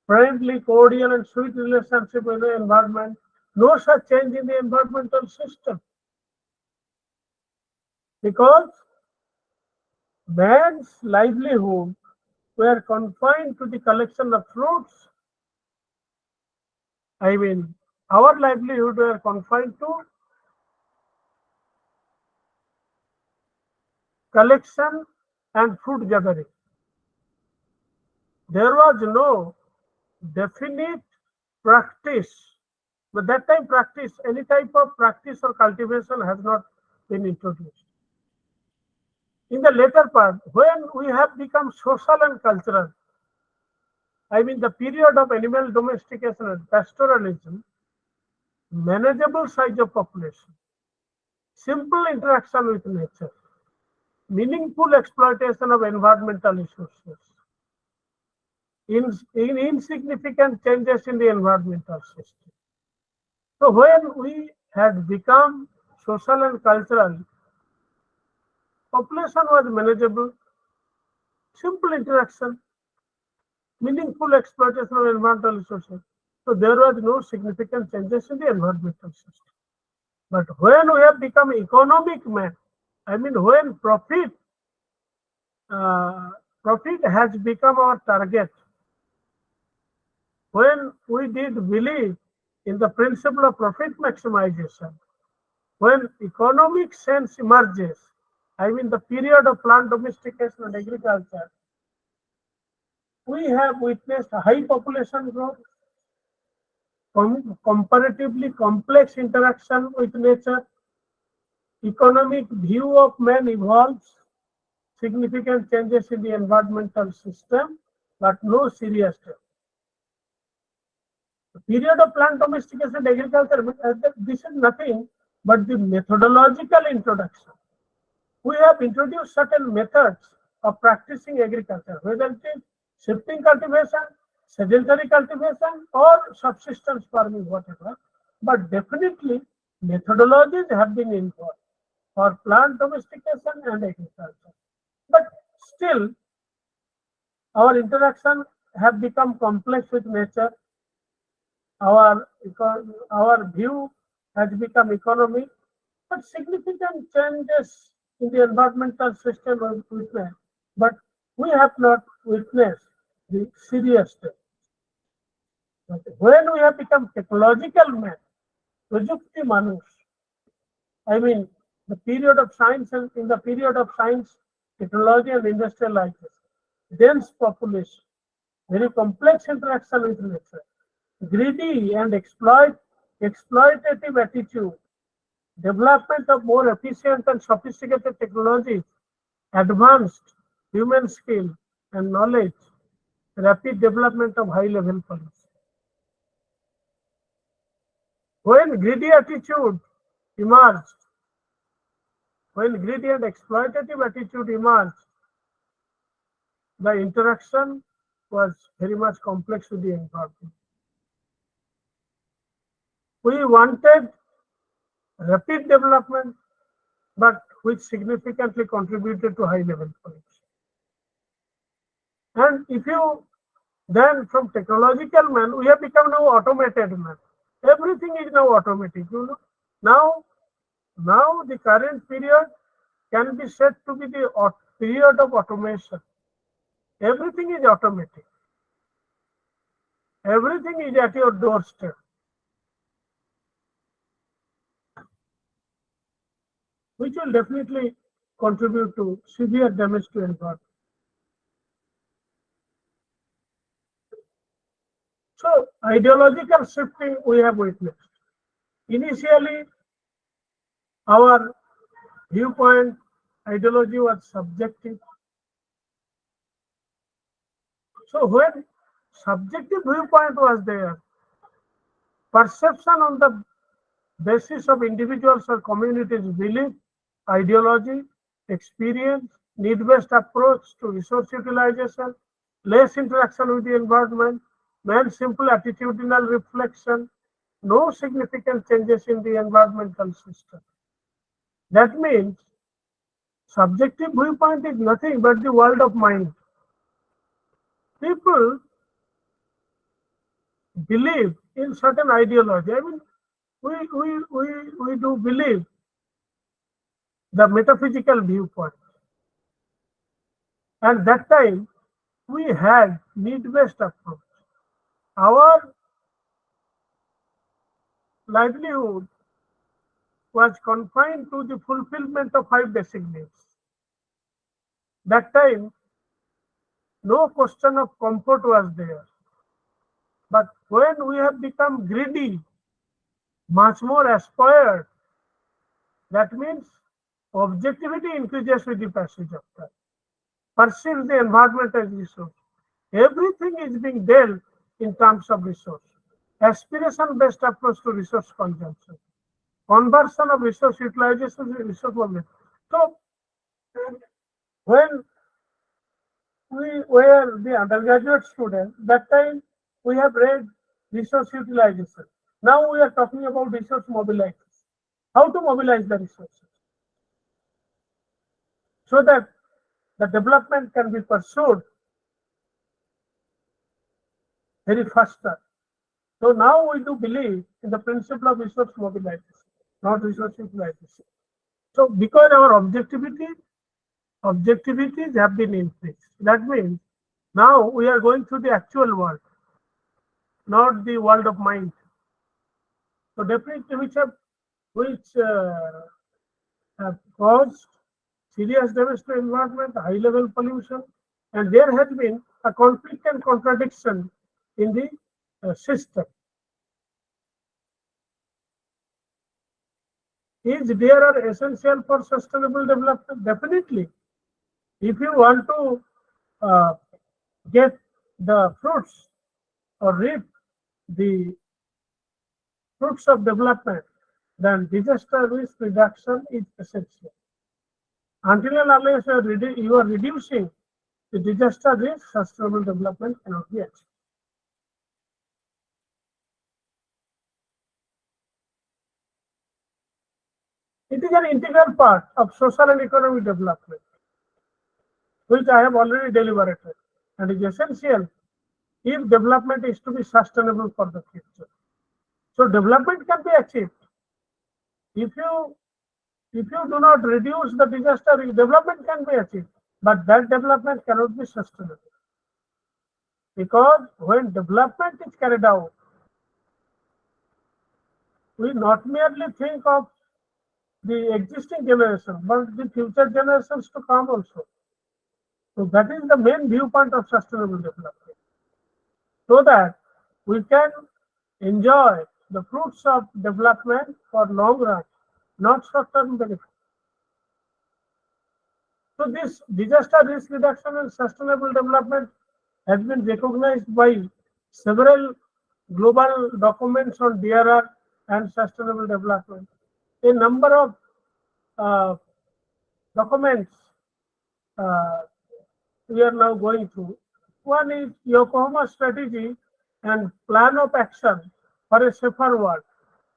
friendly, cordial, and sweet relationship with the environment. No such change in the environmental system, because man's livelihood were confined to the collection of fruits. I mean, our livelihood were confined to collection and fruit gathering. There was no definite practice. But that time practice, any type of practice or cultivation has not been introduced. In the later part, when we have become social and cultural, I mean the period of animal domestication and pastoralism, manageable size of population, simple interaction with nature, meaningful exploitation of environmental resources, in insignificant changes in the environmental system. So when we had become social and cultural, population was manageable, simple interaction, meaningful exploitation of environmental resources. So there was no significant changes in the environmental system. But when we have become economic man, I mean when profit has become our target, when we did believe in the principle of profit maximization, when economic sense emerges, I mean the period of plant domestication and agriculture, we have witnessed high population growth, comparatively complex interaction with nature, economic view of man evolves, significant changes in the environmental system, but no serious change. The period of plant domestication and agriculture, this is nothing but the methodological introduction. We have introduced certain methods of practicing agriculture, whether it is shifting cultivation, sedentary cultivation, or subsistence farming, whatever. But definitely, methodologies have been involved for plant domestication and agriculture. But still, our interaction have become complex with nature. Our view has become economic, but significant changes in the environmental system are witnessed. But we have not witnessed the serious change. But when we have become technological man, Prajukti Manush, I mean the period of science and in the period of science, technology and industrialization, dense population, very complex interaction with nature, greedy and exploitative attitude, development of more efficient and sophisticated technologies, advanced human skill and knowledge, rapid development of high level policy. When greedy attitude emerged, when greedy and exploitative attitude emerged, the interaction was very much complex with the environment. We wanted rapid development, but which significantly contributed to high level pollution. And if you Then from technological man, we have become now automated man. Everything is now automatic. Now, now the current period can be said to be the period of automation. Everything is automatic. Everything is at your doorstep, which will definitely contribute to severe damage to environment. So ideological shifting we have witnessed. Initially, our viewpoint ideology was subjective. So when subjective viewpoint was there, perception on the basis of individuals or communities' belief, ideology, experience, need-based approach to resource utilization, less interaction with the environment, man's simple attitudinal reflection, no significant changes in the environmental system. That means subjective viewpoint is nothing but the world of mind. People believe in certain ideology. I mean, we do believe the metaphysical viewpoint. And that time, we had need-based approach. Our livelihood was confined to the fulfillment of 5 basic needs. That time, no question of comfort was there. But when we have become greedy, much more aspired, that means objectivity increases with the passage of time. Perceives the environment as resource. Everything is being dealt in terms of resource. Aspiration-based approach to resource consumption. Conversion of resource utilization to resource management. So, when we were the undergraduate student, that time we have read resource utilization. Now we are talking about resource mobilization. How to mobilize the resources so that the development can be pursued very faster. So now we do believe in the principle of resource mobilization, not resource utilization. So because our objectivities have been increased. That means now we are going through the actual world, not the world of mind. So definitely which have caused serious damage to environment, high level pollution, and there has been a conflict and contradiction in the system. Is there are essential for sustainable development? Definitely. If you want to get the fruits or reap the fruits of development, then disaster risk reduction is essential. Until and unless you are reducing the disaster risk, sustainable development cannot be achieved. It is an integral part of social and economic development, which I have already deliberated, and is essential if development is to be sustainable for the future. So development can be achieved. If you do not reduce the disaster risk, development can be achieved, but that development cannot be sustainable. Because when development is carried out, we not merely think of the existing generation, but the future generations to come also. So that is the main viewpoint of sustainable development. So that we can enjoy the fruits of development for long run, not short-term benefit. So this disaster risk reduction and sustainable development has been recognized by several global documents on DRR and sustainable development. A number of documents we are now going through. One is Yokohama Strategy and Plan of Action for a Safer World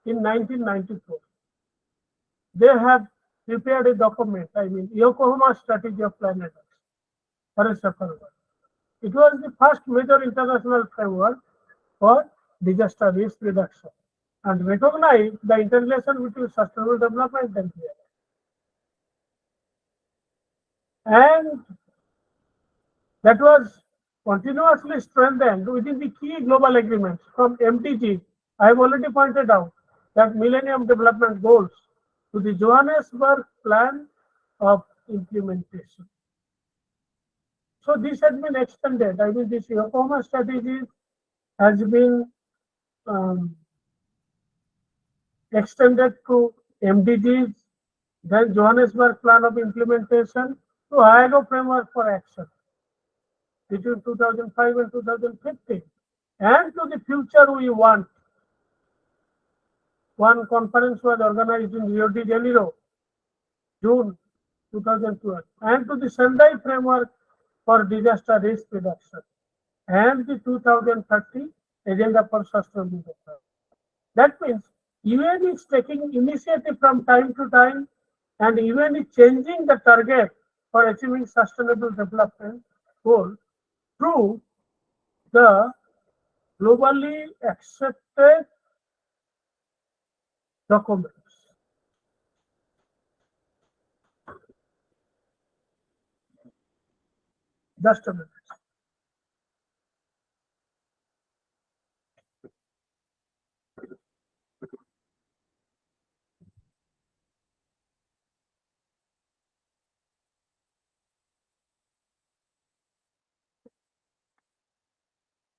in 1994. They have prepared a document, Yokohama Strategy of Planet Action for a Safer World. It was the first major international framework for disaster risk reduction and recognized the interrelation between sustainable development and care. And that was continuously strengthened within the key global agreements from MDG. I have already pointed out that Millennium Development Goals to the Johannesburg Plan of Implementation. So this has been extended. I mean, this Yokohama strategy has been um, extended to MDGs, then Johannesburg Plan of Implementation to Ohio Framework for Action between 2005 and 2015. And to the future we want. One conference was organized in Rio de Janeiro, June 2012, and to the Sendai Framework for Disaster Risk Reduction and the 2030 Agenda for Sustainable Development. That means UN is taking initiative from time to time and UN is changing the target for achieving sustainable development goal through the globally accepted documents. Just a minute.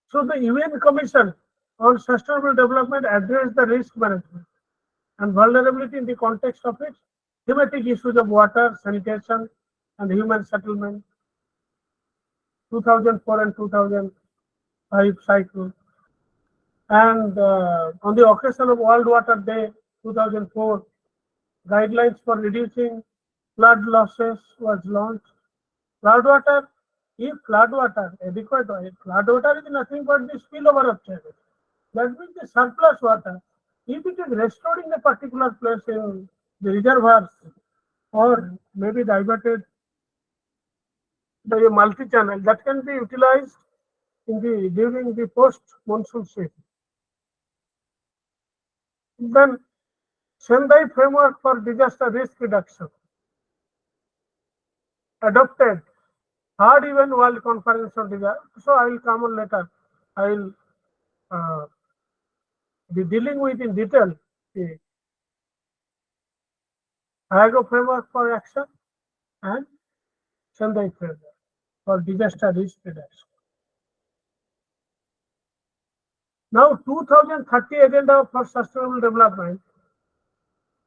So the UN Commission on Sustainable Development addressed the risk management and vulnerability in the context of its thematic issues of water, sanitation, and human settlement, 2004 and 2005 cycle. And on the occasion of World Water Day 2004, guidelines for reducing flood losses was launched. Floodwater, if floodwater, adequate oil, floodwater is nothing but the spillover of channels. That means the surplus water. If it is restored in a particular place in the reservoirs or maybe diverted by a multi-channel, that can be utilized in the during the post-monsoon season. Then Sendai Framework for Disaster Risk Reduction adopted third UN World Conference on Disaster. So I will come on later. I will be dealing with in detail the Ohio Framework for Action and Sendai Framework for Disaster Risk Reduction. Now, 2030 Agenda for Sustainable Development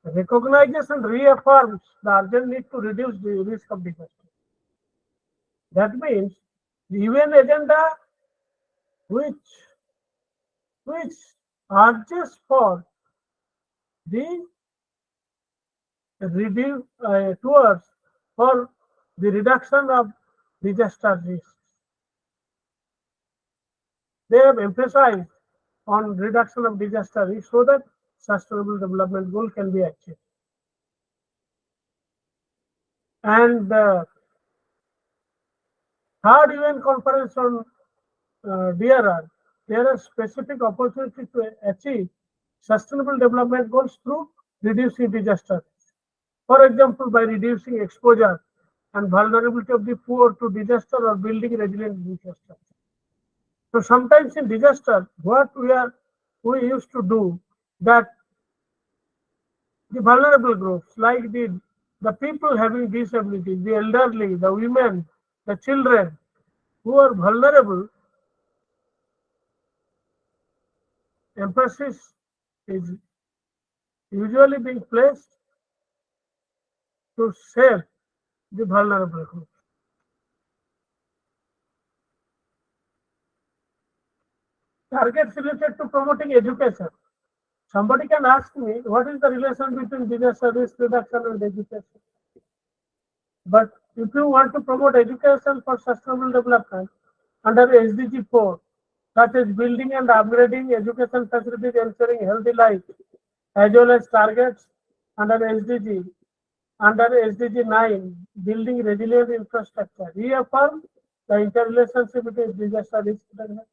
recognizes and reaffirms the urgent need to reduce the risk of disaster. That means the UN agenda which urges for the towards for the reduction of disaster risks. They have emphasized on reduction of disaster risk so that sustainable development goal can be achieved. And the third UN conference on DRR, there are specific opportunities to achieve sustainable development goals through reducing disaster. For example, by reducing exposure and vulnerability of the poor to disaster or building resilient infrastructure. So sometimes in disaster, what we used to do that the vulnerable groups like the people having disabilities, the elderly, the women, the children who are vulnerable, emphasis is usually being placed to save the vulnerable groups. Targets related to promoting education. Somebody can ask me, what is the relation between disaster risk reduction and education? But if you want to promote education for sustainable development under SDG 4, such as building and upgrading education facilities ensuring healthy life, as well as targets under SDG 9, building resilient infrastructure, reaffirm the interrelationship between disaster risk management.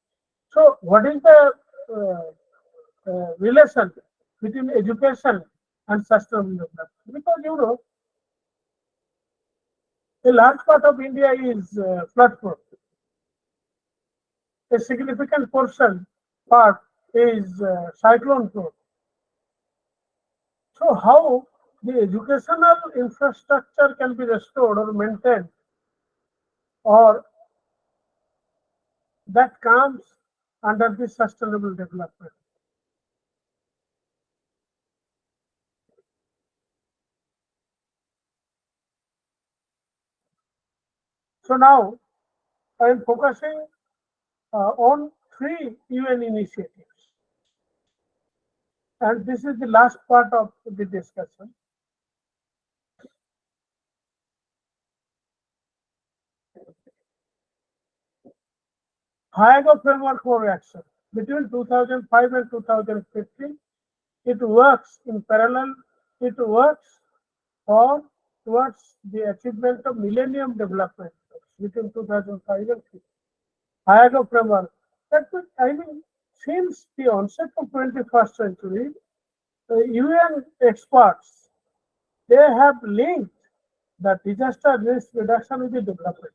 So, what is the relation between education and sustainable development? Because a large part of India is flood prone. A significant part is cyclone prone. So, how the educational infrastructure can be restored or maintained, or that comes under the sustainable development? So now I am focusing on three UN initiatives, and this is the last part of the discussion. Hyogo Framework for Action. Between 2005 and 2015, it works in parallel. It works for towards the achievement of Millennium Development Goals between 2005 and 15. Hyogo Framework. That means, since the onset of 21st century, UN experts, they have linked the disaster risk reduction with the development.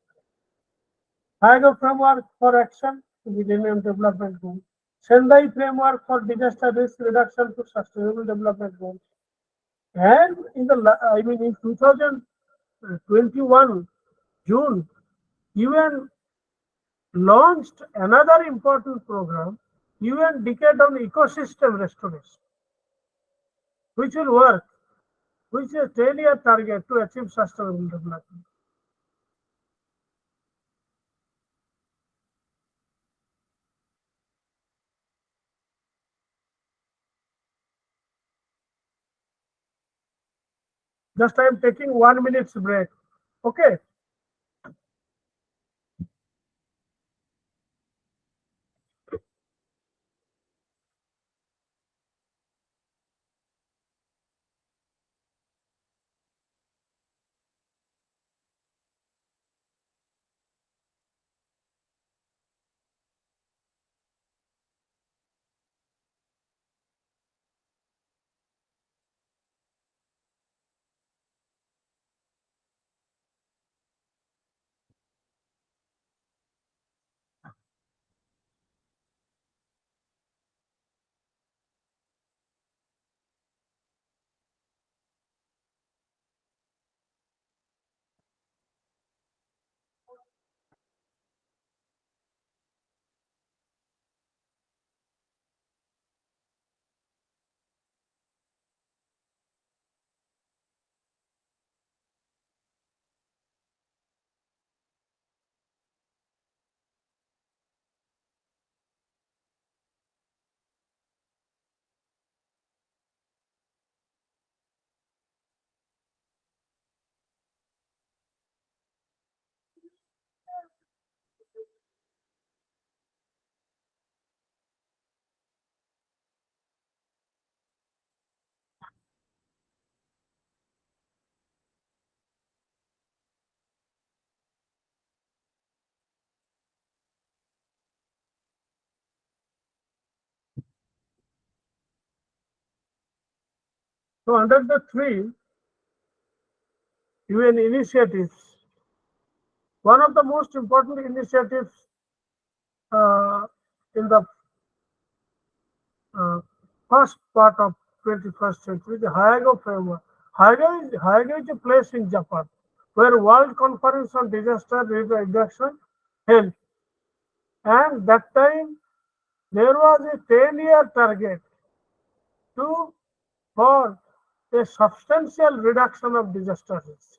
Hyogo Framework for Action to Millennium Development Goals. Sendai Framework for Disaster Risk Reduction to Sustainable Development Goals. And in in 2021 June, UN launched another important program, UN Decade on Ecosystem Restoration, which will work, which is a 10-year target to achieve sustainable development. Just I am taking 1 minute's break. Okay. So under the three UN initiatives, one of the most important initiatives in the first part of 21st century, the Hyogo framework. Hyogo is a place in Japan where World Conference on Disaster Reduction held, and that time there was a 10-year target to for a substantial reduction of disaster risk.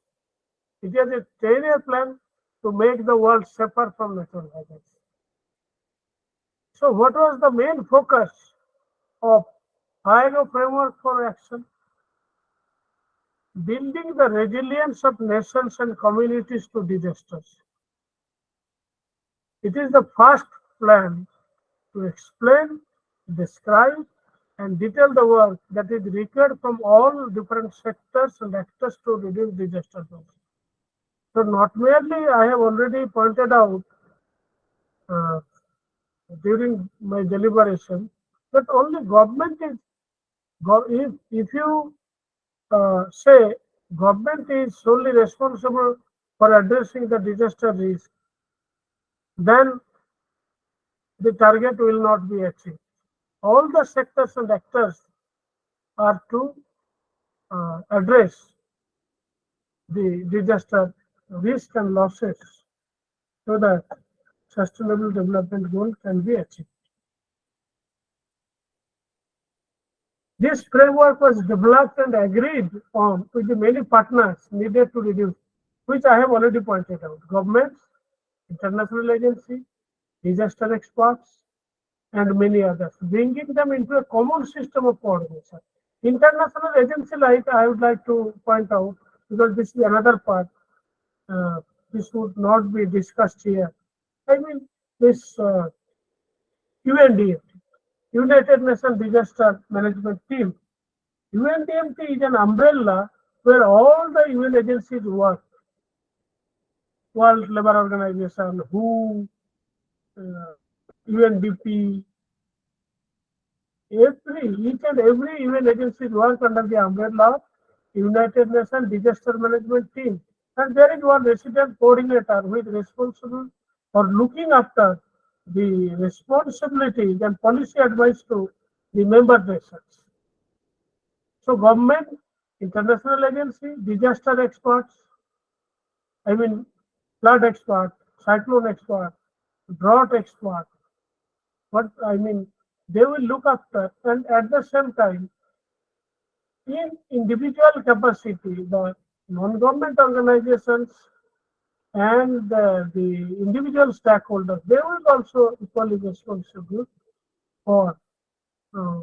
It is a 10-year plan to make the world safer from natural hazards. So, what was the main focus of Hyogo framework for action? Building the resilience of nations and communities to disasters. It is the first plan to explain, describe, and detail the work that is required from all different sectors and actors to reduce disaster risk. So not merely I have already pointed out uh, during my deliberation that only government is if you say government is solely responsible for addressing the disaster risk, then the target will not be achieved. All the sectors and actors are to address the disaster risk and losses so that sustainable development goal can be achieved. This framework was developed and agreed on with the many partners needed to reduce, which I have already pointed out. Governments, international agencies, disaster experts, and many others, bringing them into a common system of coordination. International agency, like I would like to point out, because this is another part, uh, this would not be discussed here. I mean, this UNDMT, United Nations Disaster Management Team. UNDMT is an umbrella where all the UN agencies work. World Labour Organization, WHO, UNDP, each and every UN agency work under the umbrella of United Nations Disaster Management Team. And there is one resident coordinator who is responsible for looking after the responsibilities and policy advice to the member nations. So government, international agency, disaster experts, I mean flood expert, cyclone expert, drought expert, what I mean, they will look after, and at the same time, in individual capacity, the non-government organizations and the individual stakeholders, they will also equally responsible for uh,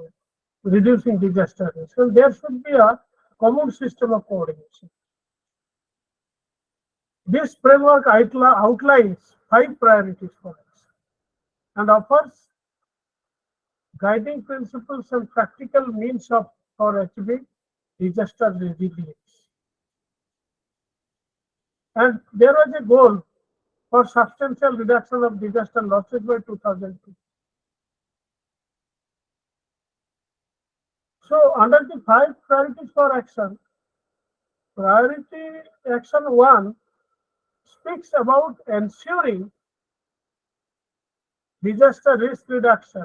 reducing disaster risk. So there should be a common system of coordination. This framework outlines 5 priorities for us and offers guiding principles and practical means for achieving disaster resilience. And there was a goal for substantial reduction of disaster losses by 2002. So under the 5 priorities for action, priority action 1 speaks about ensuring disaster risk reduction,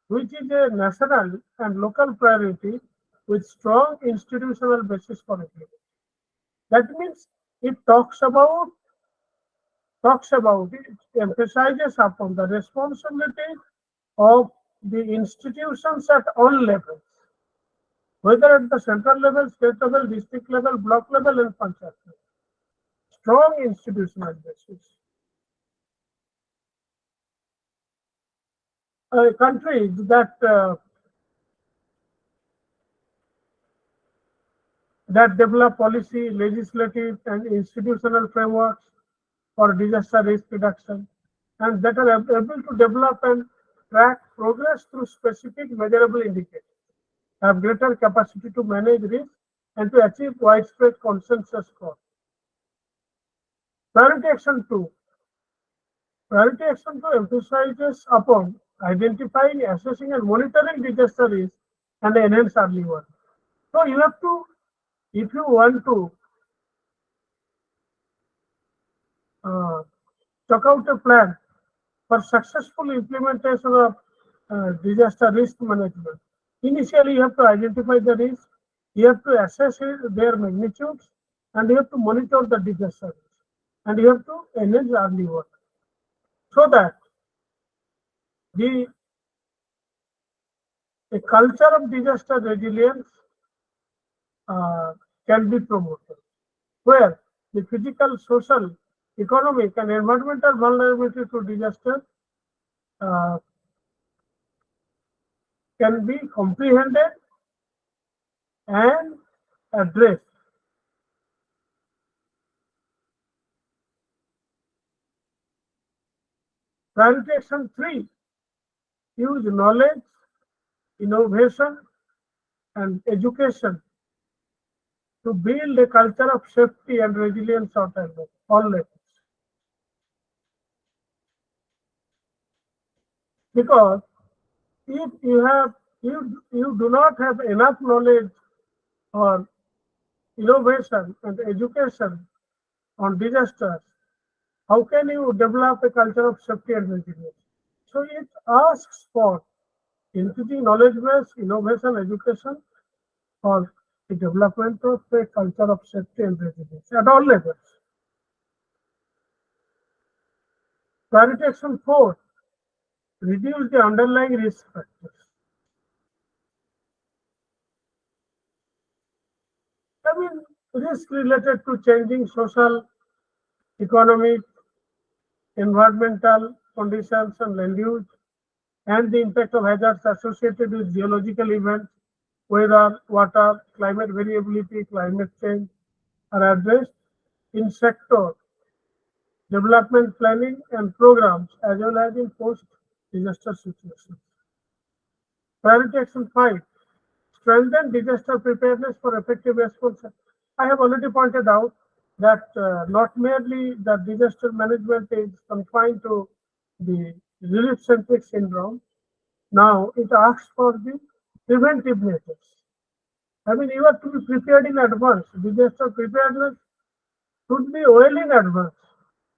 which is a national and local priority with strong institutional basis for implementation. That means it it emphasizes upon the responsibility of the institutions at all levels, whether at the central level, state level, district level, block level, and panchayat level. Strong institutional basis. Countries that develop policy, legislative, and institutional frameworks for disaster risk reduction, and that are able to develop and track progress through specific measurable indicators, have greater capacity to manage risk and to achieve widespread consensus score. Priority action 2. Priority action 2 emphasizes upon identifying, assessing, and monitoring disaster risk and enhance early warning. So you have to, if you want to chalk out a plan for successful implementation of disaster risk management, initially you have to identify the risk, you have to assess their magnitudes, and you have to monitor the disaster risk, and you have to enhance early work so that the a culture of disaster resilience can be promoted, where the physical, social, economic, and environmental vulnerability to disaster uh, can be comprehended and addressed. Priority action 3, use knowledge, innovation, and education to build a culture of safety and resilience at all levels. because if you do not have enough knowledge or innovation and education on disasters, how can you develop a culture of safety and resilience? So it asks for increasing knowledge base, innovation, education for the development of a culture of safety and resilience at all levels. Priority action 4, reduce the underlying risk factors. I mean, risk related to changing social, economic, environmental conditions and land use, and the impact of hazards associated with geological events, weather, water, climate variability, climate change are addressed in sector development planning and programs as well as in post-disaster situations. Priority action 5, strengthen disaster preparedness for effective response. I have already pointed out that not merely the disaster management is confined to the relief-centric syndrome. Now it asks for the preventive measures. I mean, you have to be prepared in advance. Disaster preparedness should be well in advance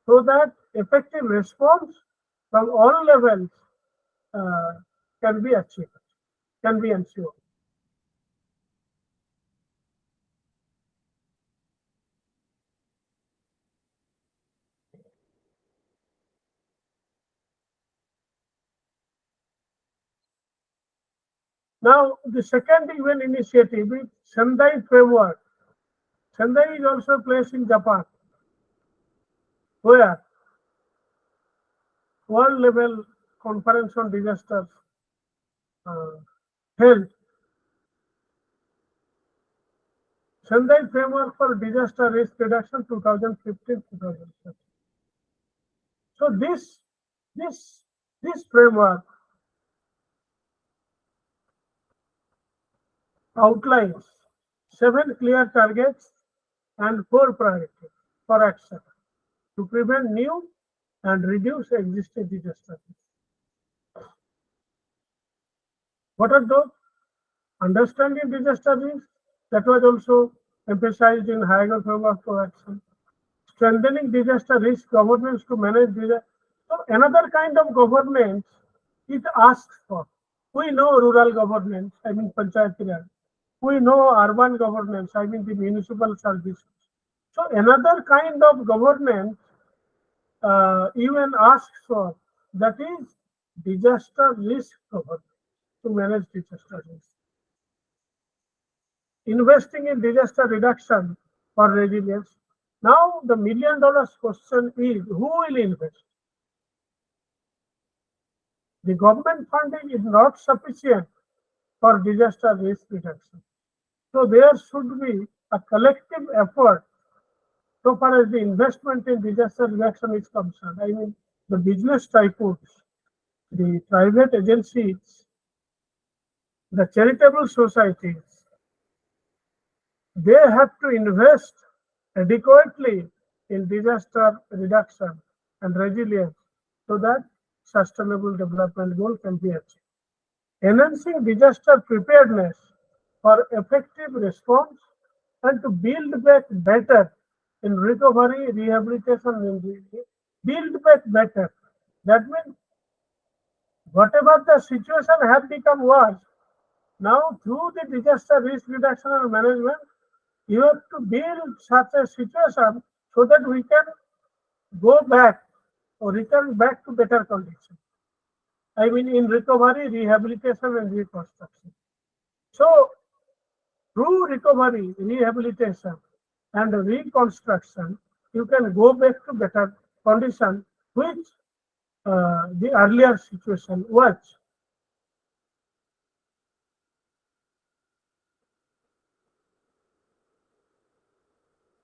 so that effective response from all levels uh, can be achieved, can be ensured. Now, the second UN initiative is Sendai framework. Sendai is also a place in Japan where world level conference on disasters uh, held. Sendai framework for disaster risk reduction 2015-2020. So this this framework outlines 7 clear targets and 4 priorities for action to prevent new and reduce existing disasters. What are those? Understanding disaster risk, that was also emphasized in higher framework for action. Strengthening disaster risk governance to manage disaster. So another kind of governance it asks for. We know rural governance, I mean Panchayat Raj. We know urban governance, I mean the municipal services. So another kind of governance even asks for, that is disaster risk governance to manage disaster risk. Investing in disaster reduction or resilience. Now the $1,000,000 question is, who will invest? The government funding is not sufficient for disaster risk reduction. So there should be a collective effort so far as the investment in disaster reduction is concerned. I mean the business tycoons, the private agencies, the charitable societies, they have to invest adequately in disaster reduction and resilience so that sustainable development goal can be achieved. Enhancing disaster preparedness for effective response and to build back better in recovery, rehabilitation, and build back better. That means whatever the situation has become worse, now through the disaster risk reduction and management, you have to build such a situation so that we can go back or return back to better conditions. I mean, in recovery, rehabilitation, and reconstruction. So, through recovery, rehabilitation, and reconstruction, you can go back to better condition, which the earlier situation was.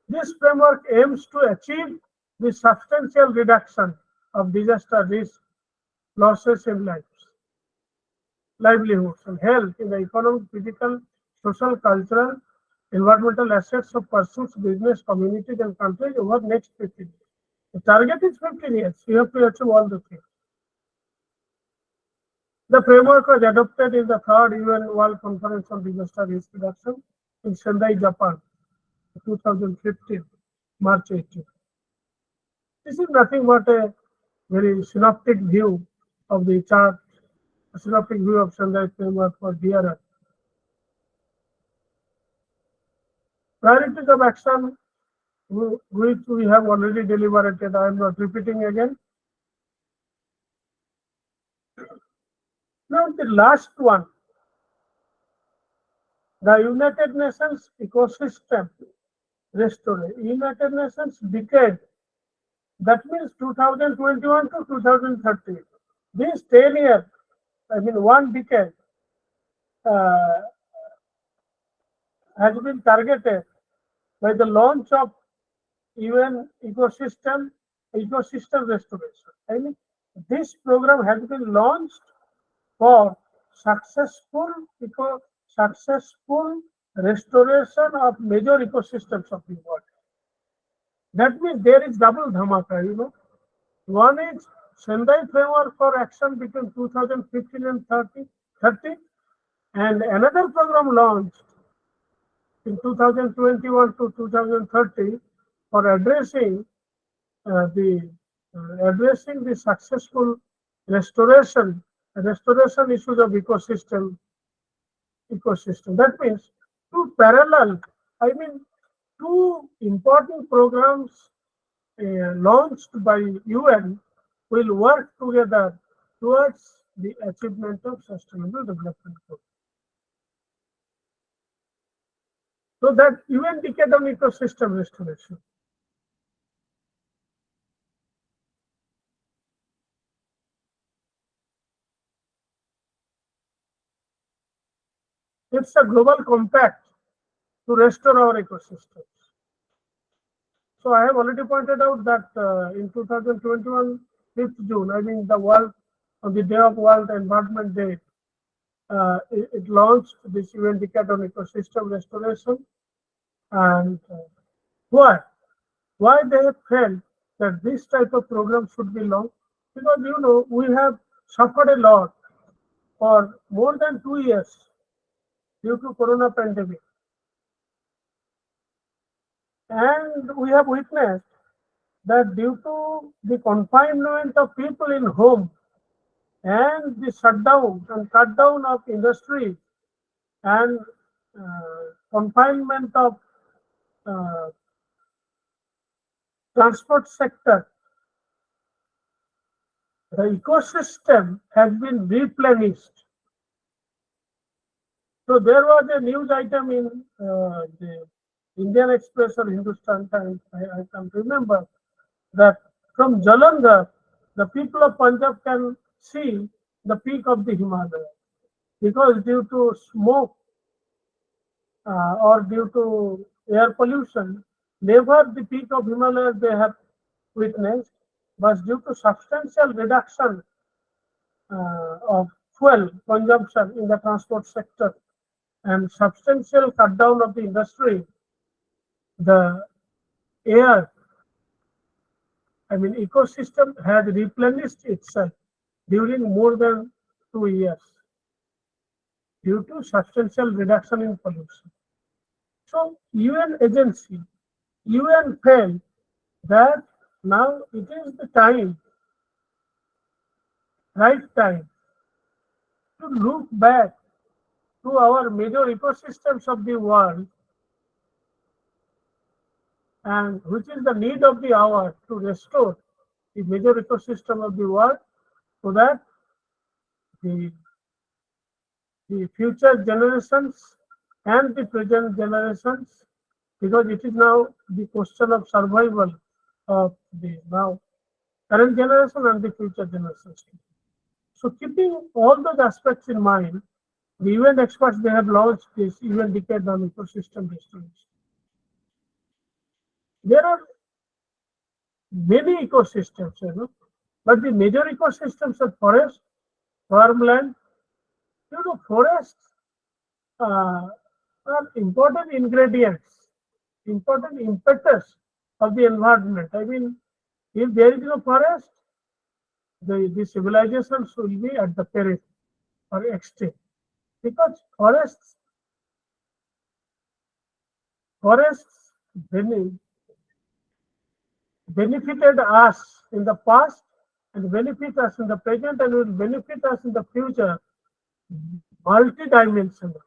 This framework aims to achieve the substantial reduction of disaster risk, losses in lives, livelihoods, and health in the economic, physical, social, cultural, environmental assets of pursuits, business, communities, and countries over next 15 years. The target is 15 years. You have to achieve all the things. The framework was adopted in the third UN World Conference on Disaster Risk Reduction in Sendai, Japan, 2015, March 18. This is nothing but a very synoptic view of the chart, a synoptic view of Sendai framework for DRR. Priorities of action, which we have already deliberated, I am not repeating again. Now the last one, the United Nations ecosystem restoration, United Nations decade, that means 2021 to 2030. This 10 years, I mean one decade, uh, has been targeted by the launch of UN ecosystem restoration. I mean, this program has been launched for successful restoration of major ecosystems of the world. That means there is double dhamaka. One is Sendai framework for action between 2015 and 30, and another program launched in 2021 to 2030 for addressing the successful restoration issues of ecosystem. That means two parallel, I mean two important programs launched by UN will work together towards the achievement of sustainable development goals. So that UN decade on ecosystem restoration. It's a global compact to restore our ecosystems. So I have already pointed out that in 2021, 5th June, I mean the world, on the day of World Environment Day, it launched this UN decade on ecosystem restoration. And why? Why they have felt that this type of program should be launched? Because we have suffered a lot for more than 2 years due to corona pandemic. And we have witnessed that due to the confinement of people in home and the shutdown and cut down of industry and confinement of transport sector, the ecosystem has been replenished. So there was a news item in the Indian Express or Hindustan Times, I can't remember, that from Jalandhar, the people of Punjab can see the peak of the Himalaya, because due to smoke or due to air pollution, never the peak of Himalaya they have witnessed, but due to substantial reduction of fuel consumption in the transport sector and substantial cut down of the industry, the air, I mean ecosystem has replenished itself during more than 2 years due to substantial reduction in pollution. So UN agency, UN felt that now it is the time, right time, to look back to our major ecosystems of the world, and which is the need of the hour to restore the major ecosystem of the world, so that the future generations and the present generations, because it is now the question of survival of the now current generation and the future generations. So keeping all those aspects in mind, the UN experts, they have launched this UN decade on ecosystem restoration. There are many ecosystems, but the major ecosystems are forest, farmland. Forests are important ingredients, important impetus of the environment. I mean, if there is no forest, the civilizations will be at the peril. or extinct, because forests benefited us in the past and benefit us in the present and will benefit us in the future multi-dimensional,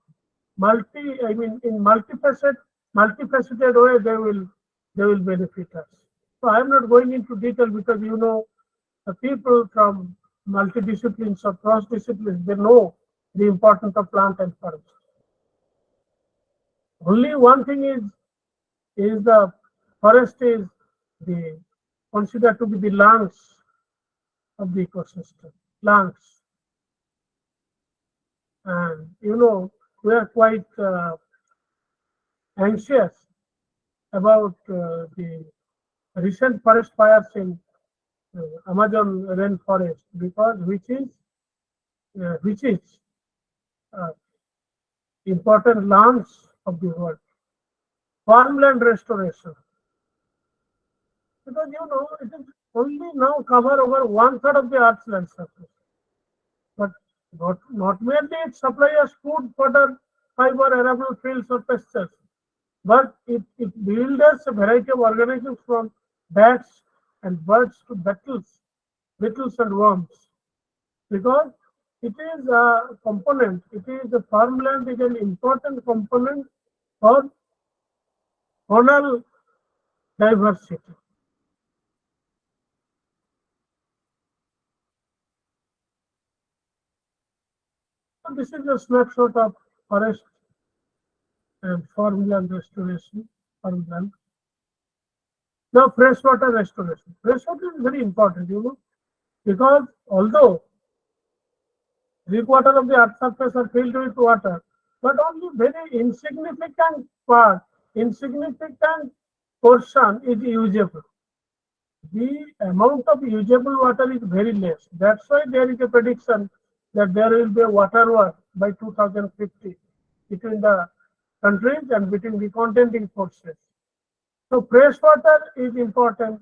I mean in multifaceted way they will benefit us. So I am not going into detail because the people from multidisciplines or cross disciplines, they know the importance of plant and forest. Only one thing is the forest is the considered to be the lungs of the ecosystem, lungs, and we are quite anxious about the recent forest fires in Amazon rainforest, because which is uh, important lungs of the world. Farmland restoration, because it is only now cover over one third of the Earth's land surface, but not merely it supplies us food, fodder, fiber, arable fields or pastures, but it builds us a variety of organisms from bats and birds to beetles and worms, because it is a component. It is the farmland is an important component for faunal diversity. So this is a snapshot of forest and farmland restoration. Farmland. Now, freshwater restoration. Freshwater is very important, because although 3/4 of the earth's surface are filled with water, but only very insignificant portion is usable. The amount of usable water is very less. That's why there is a prediction that there will be a water war by 2050 between the countries and between the contending forces. So freshwater is important.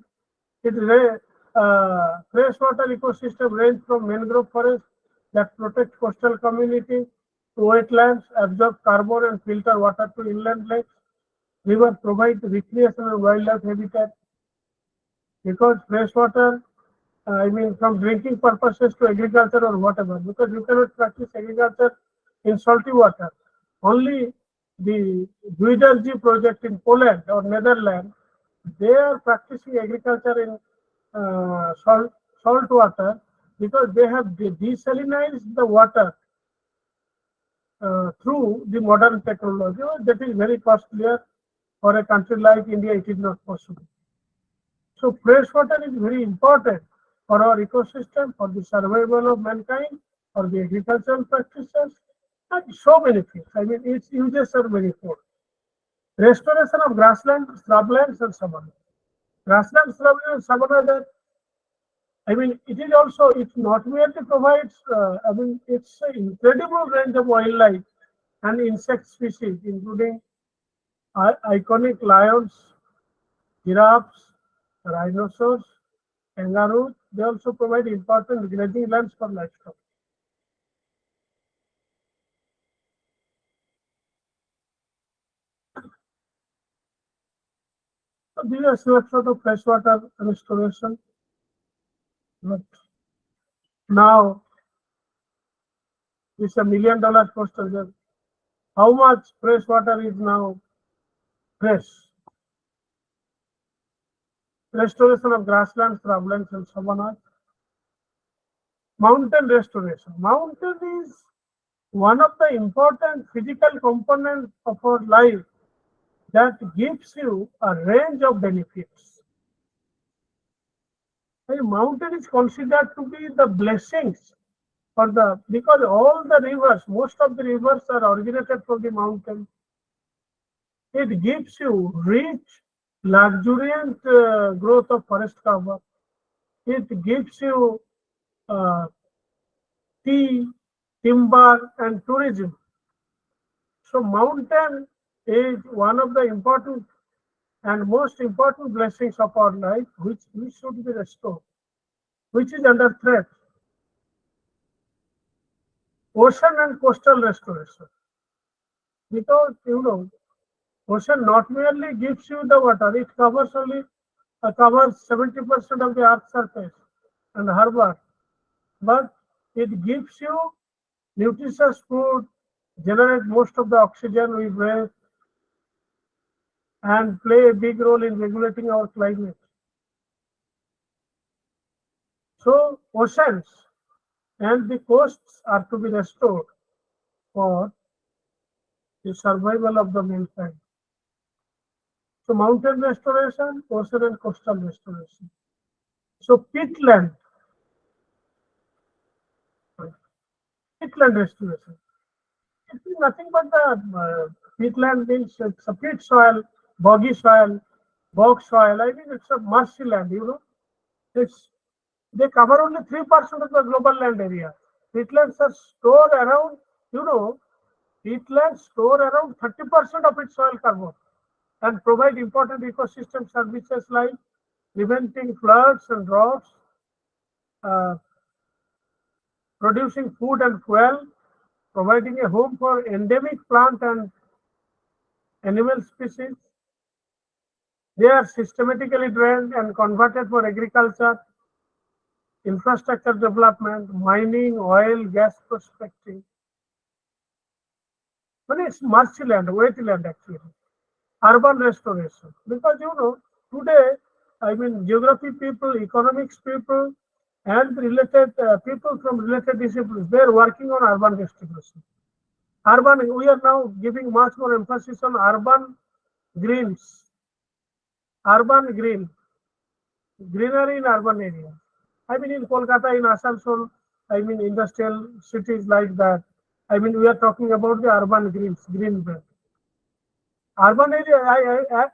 Freshwater ecosystem range from mangrove forests that protect coastal communities to wetlands, absorb carbon and filter water to inland lakes. River provide recreation and wildlife habitat, because freshwater, I mean from drinking purposes to agriculture or whatever, because you cannot practice agriculture in salty water. Only the Guiderji project in Poland or Netherlands, they are practicing agriculture in salt water, because they have desalinized the water through the modern technology. That is very costlier. For a country like India, it is not possible. So freshwater is very important for our ecosystem, for the survival of mankind, for the agricultural practices, and so many things. I mean, its uses are manifold. Restoration of grassland, shrublands, and savanna. Grassland, shrublands, and savanna, that I mean, it not merely provides, it's an incredible range of wildlife and insect species, including iconic lions, giraffes, rhinoceros, kangaroos. They also provide important grazing lands for livestock. So these are snapshot of freshwater restoration. But now it's $1 million question. How much fresh water is now fresh? Restoration of grasslands, shrublands, and savannas. Mountain restoration. Mountain is one of the important physical components of our life that gives you a range of benefits. A mountain is considered to be the blessings because all the rivers, most of the rivers are originated from the mountain. It gives you rich, luxuriant growth of forest cover. It gives you uh, tea, timber, and tourism. So mountain is one of the important and most important blessings of our life, which we should be restored, which is under threat. Ocean and coastal restoration. Because ocean not merely gives you the water, it covers 70% of the earth's surface and harbor, but it gives you nutritious food, generate most of the oxygen we breathe, and play a big role in regulating our climate. So oceans and the coasts are to be restored for the survival of the mankind. So mountain restoration, ocean and coastal restoration. So peatland restoration. It is nothing but the peatland means it's a peat soil, boggy soil, bog soil. I mean it's a marshy land. It's they cover only 3% of the global land area. Peatlands are stored around, you know, peatlands store around 30% of its soil carbon and provide important ecosystem services like preventing floods and droughts, uh, producing food and fuel, providing a home for endemic plant and animal species. They are systematically drained and converted for agriculture, infrastructure development, mining, oil, gas prospecting. But it's marshy land, wetland actually. Urban restoration. Because today, I mean, geography people, economics people, and related people from related disciplines, they are working on urban restoration. We are now giving much more emphasis on urban greens, urban greenery in urban areas. I mean, in Kolkata, in Asansol, I mean, industrial cities like that. I mean, we are talking about the urban green belt. Urban area,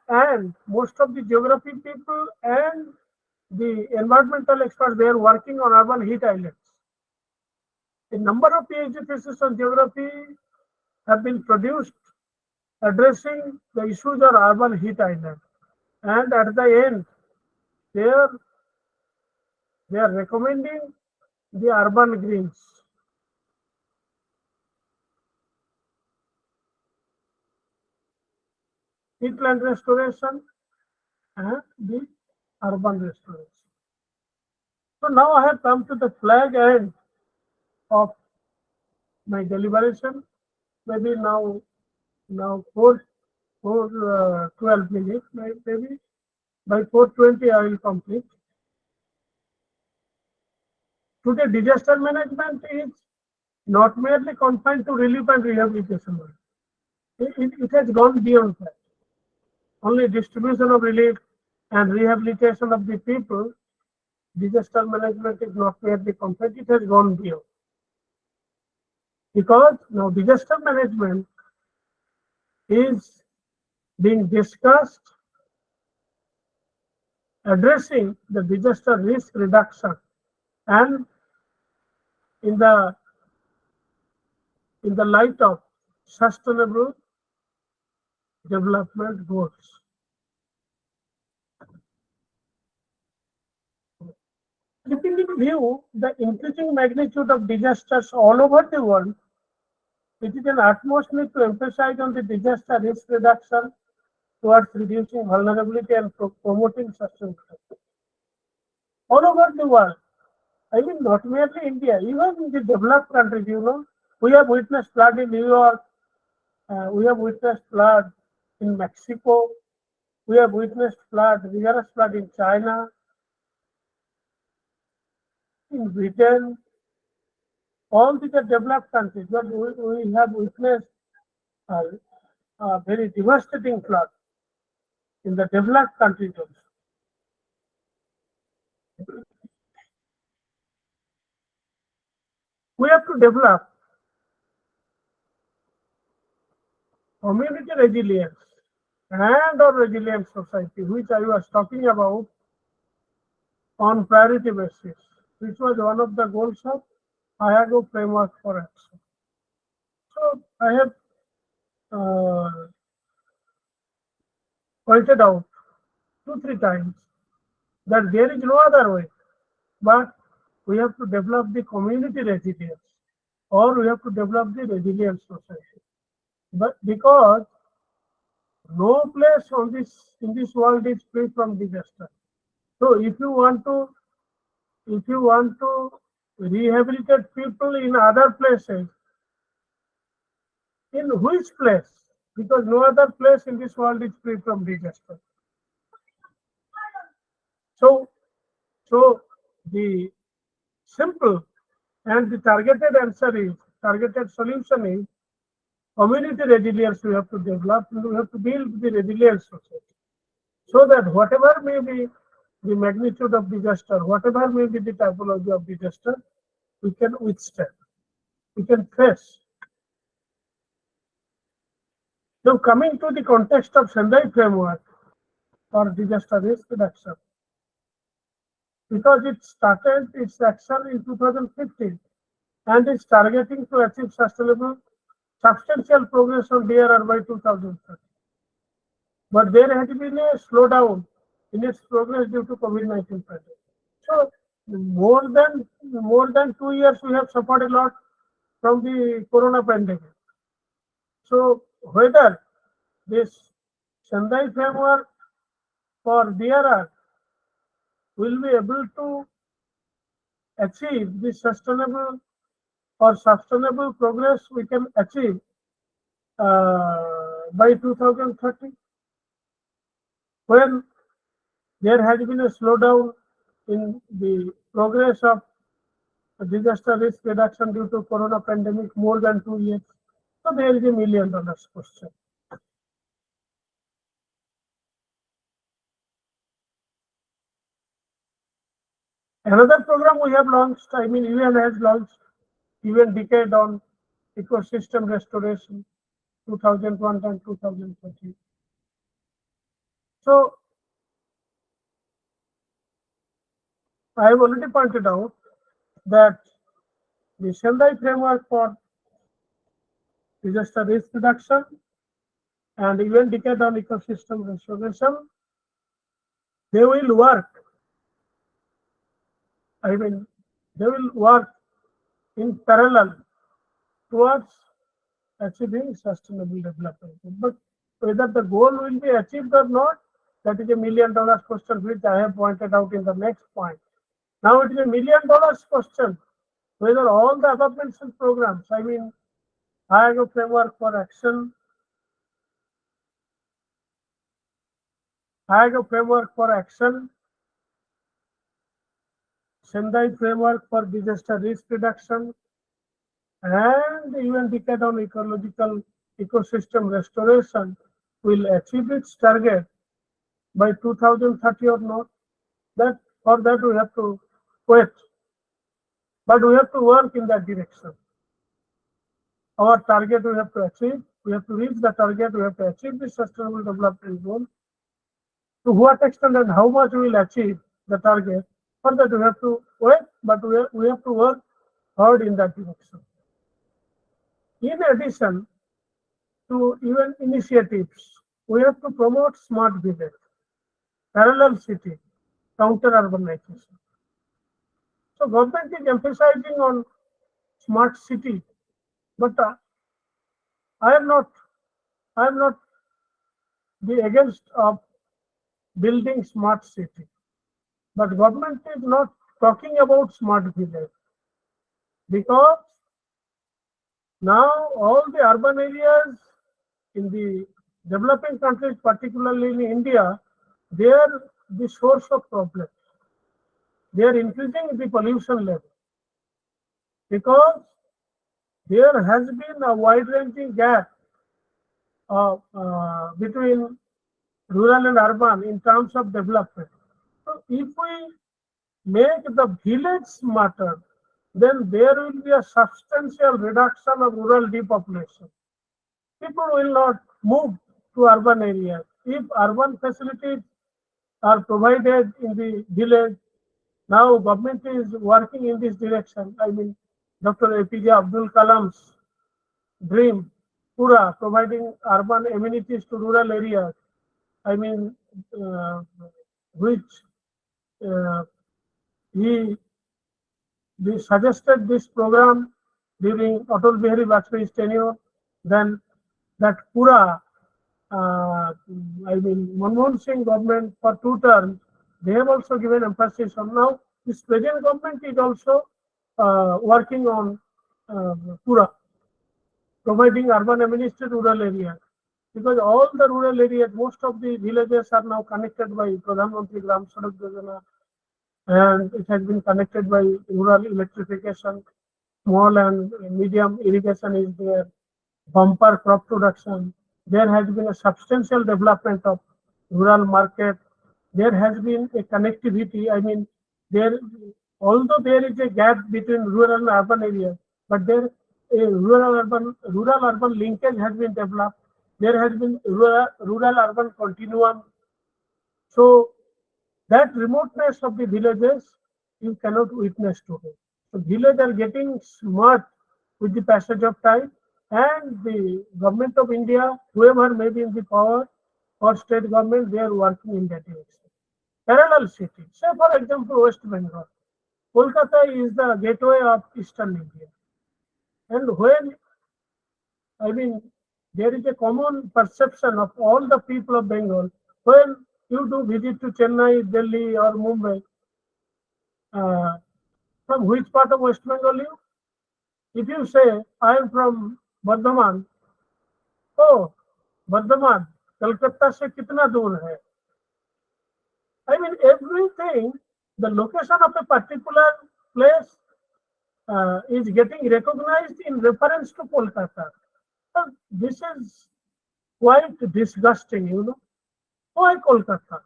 and most of the geography people and the environmental experts, they are working on urban heat islands. A number of PhD theses on geography have been produced addressing the issues of urban heat island. And at the end, they are recommending the urban greens. Peatland restoration and the urban restoration. So now I have come to the flag end of my deliberation. Maybe now 12 minutes, maybe by 4:20 I will complete. Today, disaster management is not merely confined to relief and rehabilitation work. It has gone beyond that. Only distribution of relief and rehabilitation of the people, disaster management is not merely confined, it has gone beyond. Because now disaster management is being discussed addressing the disaster risk reduction and in the light of sustainable development goals. Keeping in view the increasing magnitude of disasters all over the world, it is an utmost need to emphasize on the disaster risk reduction towards reducing vulnerability and promoting sustainability. All over the world, I mean, not merely India, even in the developed countries, we have witnessed flood in New York, we have witnessed flood in Mexico, we have witnessed rigorous flood in China, in Britain, all these are developed countries, but we have witnessed a very devastating flood in the developed countries also. We have to develop community resilience and or resilient society, which I was talking about on priority basis, which was one of the goals of IAGO framework for action. So I have pointed out 2-3 times that there is no other way, but we have to develop the community resilience. or we have to develop the resilient society. But because no place on this in this world is free from disaster. So if you want to rehabilitate people in other places, in which place? Because no other place in this world is free from disaster. So, so the simple and the targeted solution is community resilience we have to develop, and we have to build the resilience society. So that whatever may be the magnitude of disaster, whatever may be the typology of disaster, we can withstand, we can face. Now, coming to the context of Sendai framework for disaster risk reduction, because it started its action in 2015 and is targeting to achieve substantial progress on DRR by 2030. But there has been a slowdown in its progress due to COVID-19 pandemic. So more than 2 years we have suffered a lot from the corona pandemic. So whether this Sendai framework for DRR will be able to achieve the sustainable progress we can achieve by 2030, when there has been a slowdown in the progress of disaster risk reduction due to corona pandemic more than 2 years. So there is $1 million question. Another program we have launched, UN has launched UN Decade on Ecosystem Restoration 2001 and 2030. So I have already pointed out that the Sendai framework for disaster risk reduction and UN Decade on Ecosystem Restoration, they will work. They will work in parallel towards achieving sustainable development. But whether the goal will be achieved or not, that is $1 million question, which I have pointed out in the next point. Now it is $1 million question whether all the above mentioned programs, IAGO framework for action, Sendai framework for disaster risk reduction, and the UN Decade on ecosystem restoration will achieve its target by 2030 or not. For that we have to wait, but we have to work in that direction. Our target we have to achieve. We have to reach the target. We have to achieve the sustainable development goal. To what extent and how much we will achieve the target, for that we have to wait, but we have to work hard in that direction. In addition to UN initiatives, we have to promote smart village, parallel city, counter urbanization. So government is emphasizing on smart city, but I am not the against of building smart city. But government is not talking about smart village, because now all the urban areas in the developing countries, particularly in India, they are the source of problems. They are increasing the pollution level, because there has been a wide-ranging gap between rural and urban in terms of development. So if we make the village smarter, then there will be a substantial reduction of rural depopulation. People will not move to urban areas. If urban facilities are provided in the village, now government is working in this direction. Dr. APJ Abdul Kalam's dream, Pura, providing urban amenities to rural areas. Which he suggested this program during Atal Bihari Vajpayee's tenure. Then that Pura, Manmohan Singh government for 2 terms, they have also given emphasis on. Now this present government is also working on Pura, providing urban amenities to rural areas. Because all the rural areas, most of the villages are now connected by Pradhan Mantri Gram Sadak Yojana, and it has been connected by rural electrification. Small and medium irrigation is there, bumper crop production. There has been a substantial development of rural market. There has been a connectivity. There, although there is a gap between rural and urban areas, but there a rural urban linkage has been developed. There has been rural urban continuum. So that remoteness of the villages you cannot witness today. So villages are getting smart with the passage of time, and the government of India, whoever may be in the power or state government, they are working in that direction. Parallel cities. Say for example, West Bengal. Kolkata is the gateway of Eastern India. And when, there is a common perception of all the people of Bengal, when you do visit to Chennai, Delhi or Mumbai, from which part of West Bengal you? If you say, I am from Bardhaman, oh, Bardhaman, Calcutta se kitna dur hai? Everything, the location of a particular place is getting recognized in reference to Kolkata. So this is quite disgusting, Why Kolkata?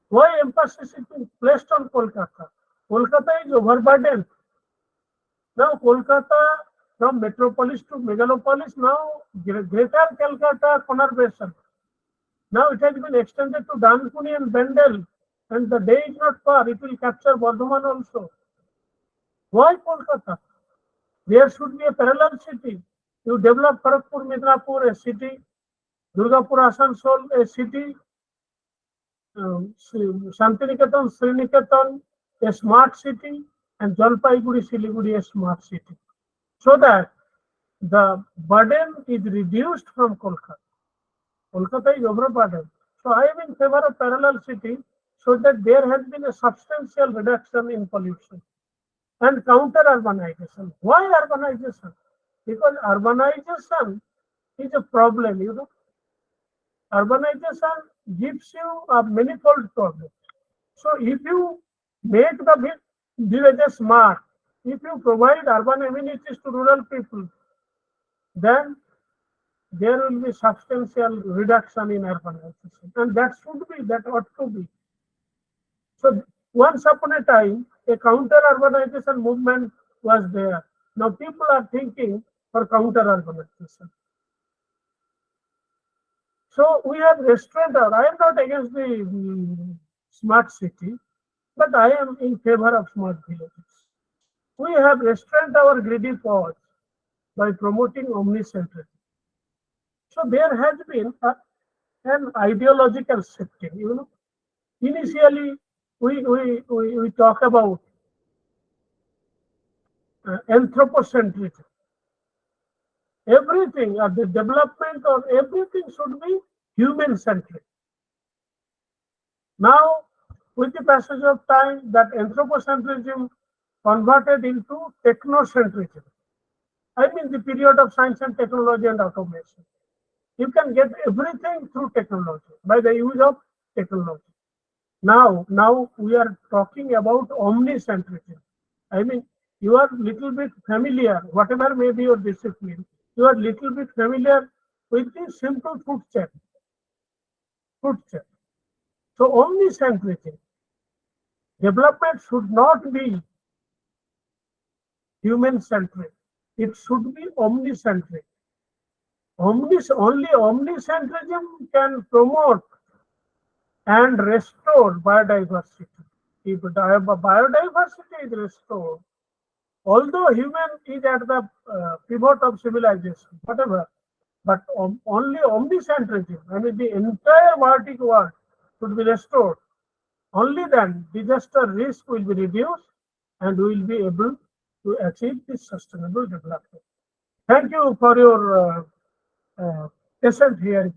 Why emphasis is being placed on Kolkata? Kolkata is overburdened. Now Kolkata, from metropolis to megalopolis, now greater Calcutta conurbation. Now it has been extended to Dankuni and Bendel, and the day is not far, it will capture Bardhaman also. Why Kolkata? There should be a parallel city. You develop Kharagpur, Midnapur, a city, Durgapur, Asansol, a city, Shantiniketan, Sriniketan, a smart city, and Jalpaiguri, Siliguri, a smart city. So that the burden is reduced from Kolkata. Kolkata is overburdened. So I am in favor of parallel city so that there has been a substantial reduction in pollution. And counter urbanization. Why urbanization? Because urbanization is a problem, Urbanization gives you a manifold problem. So if you make the villages smart, if you provide urban amenities to rural people, then there will be substantial reduction in urbanization. And that ought to be. So once upon a time, a counter-urbanization movement was there. Now people are thinking for counter-urbanization. So we have restrained I am not against the smart city, but I am in favor of smart villages. We have restrained our greedy paws by promoting omnicentrism. So there has been an ideological shifting, Initially, we talk about anthropocentrism. Everything, the development of everything should be human-centric. Now, with the passage of time, that anthropocentrism converted into technocentrism. The period of science and technology and automation. You can get everything through technology, by the use of technology. Now we are talking about omnicentrism. You are little bit familiar, whatever may be your discipline, you are little bit familiar with the simple food chain. So omnicentrism. Development should not be human-centric. It should be omnicentric. Only omnicentrism can promote and restore biodiversity. If biodiversity is restored, although human is at the pivot of civilization, whatever, but only omnicentrism, the entire biotic world should be restored. Only then disaster risk will be reduced and we will be able to achieve this sustainable development. Thank you for your patient hearing.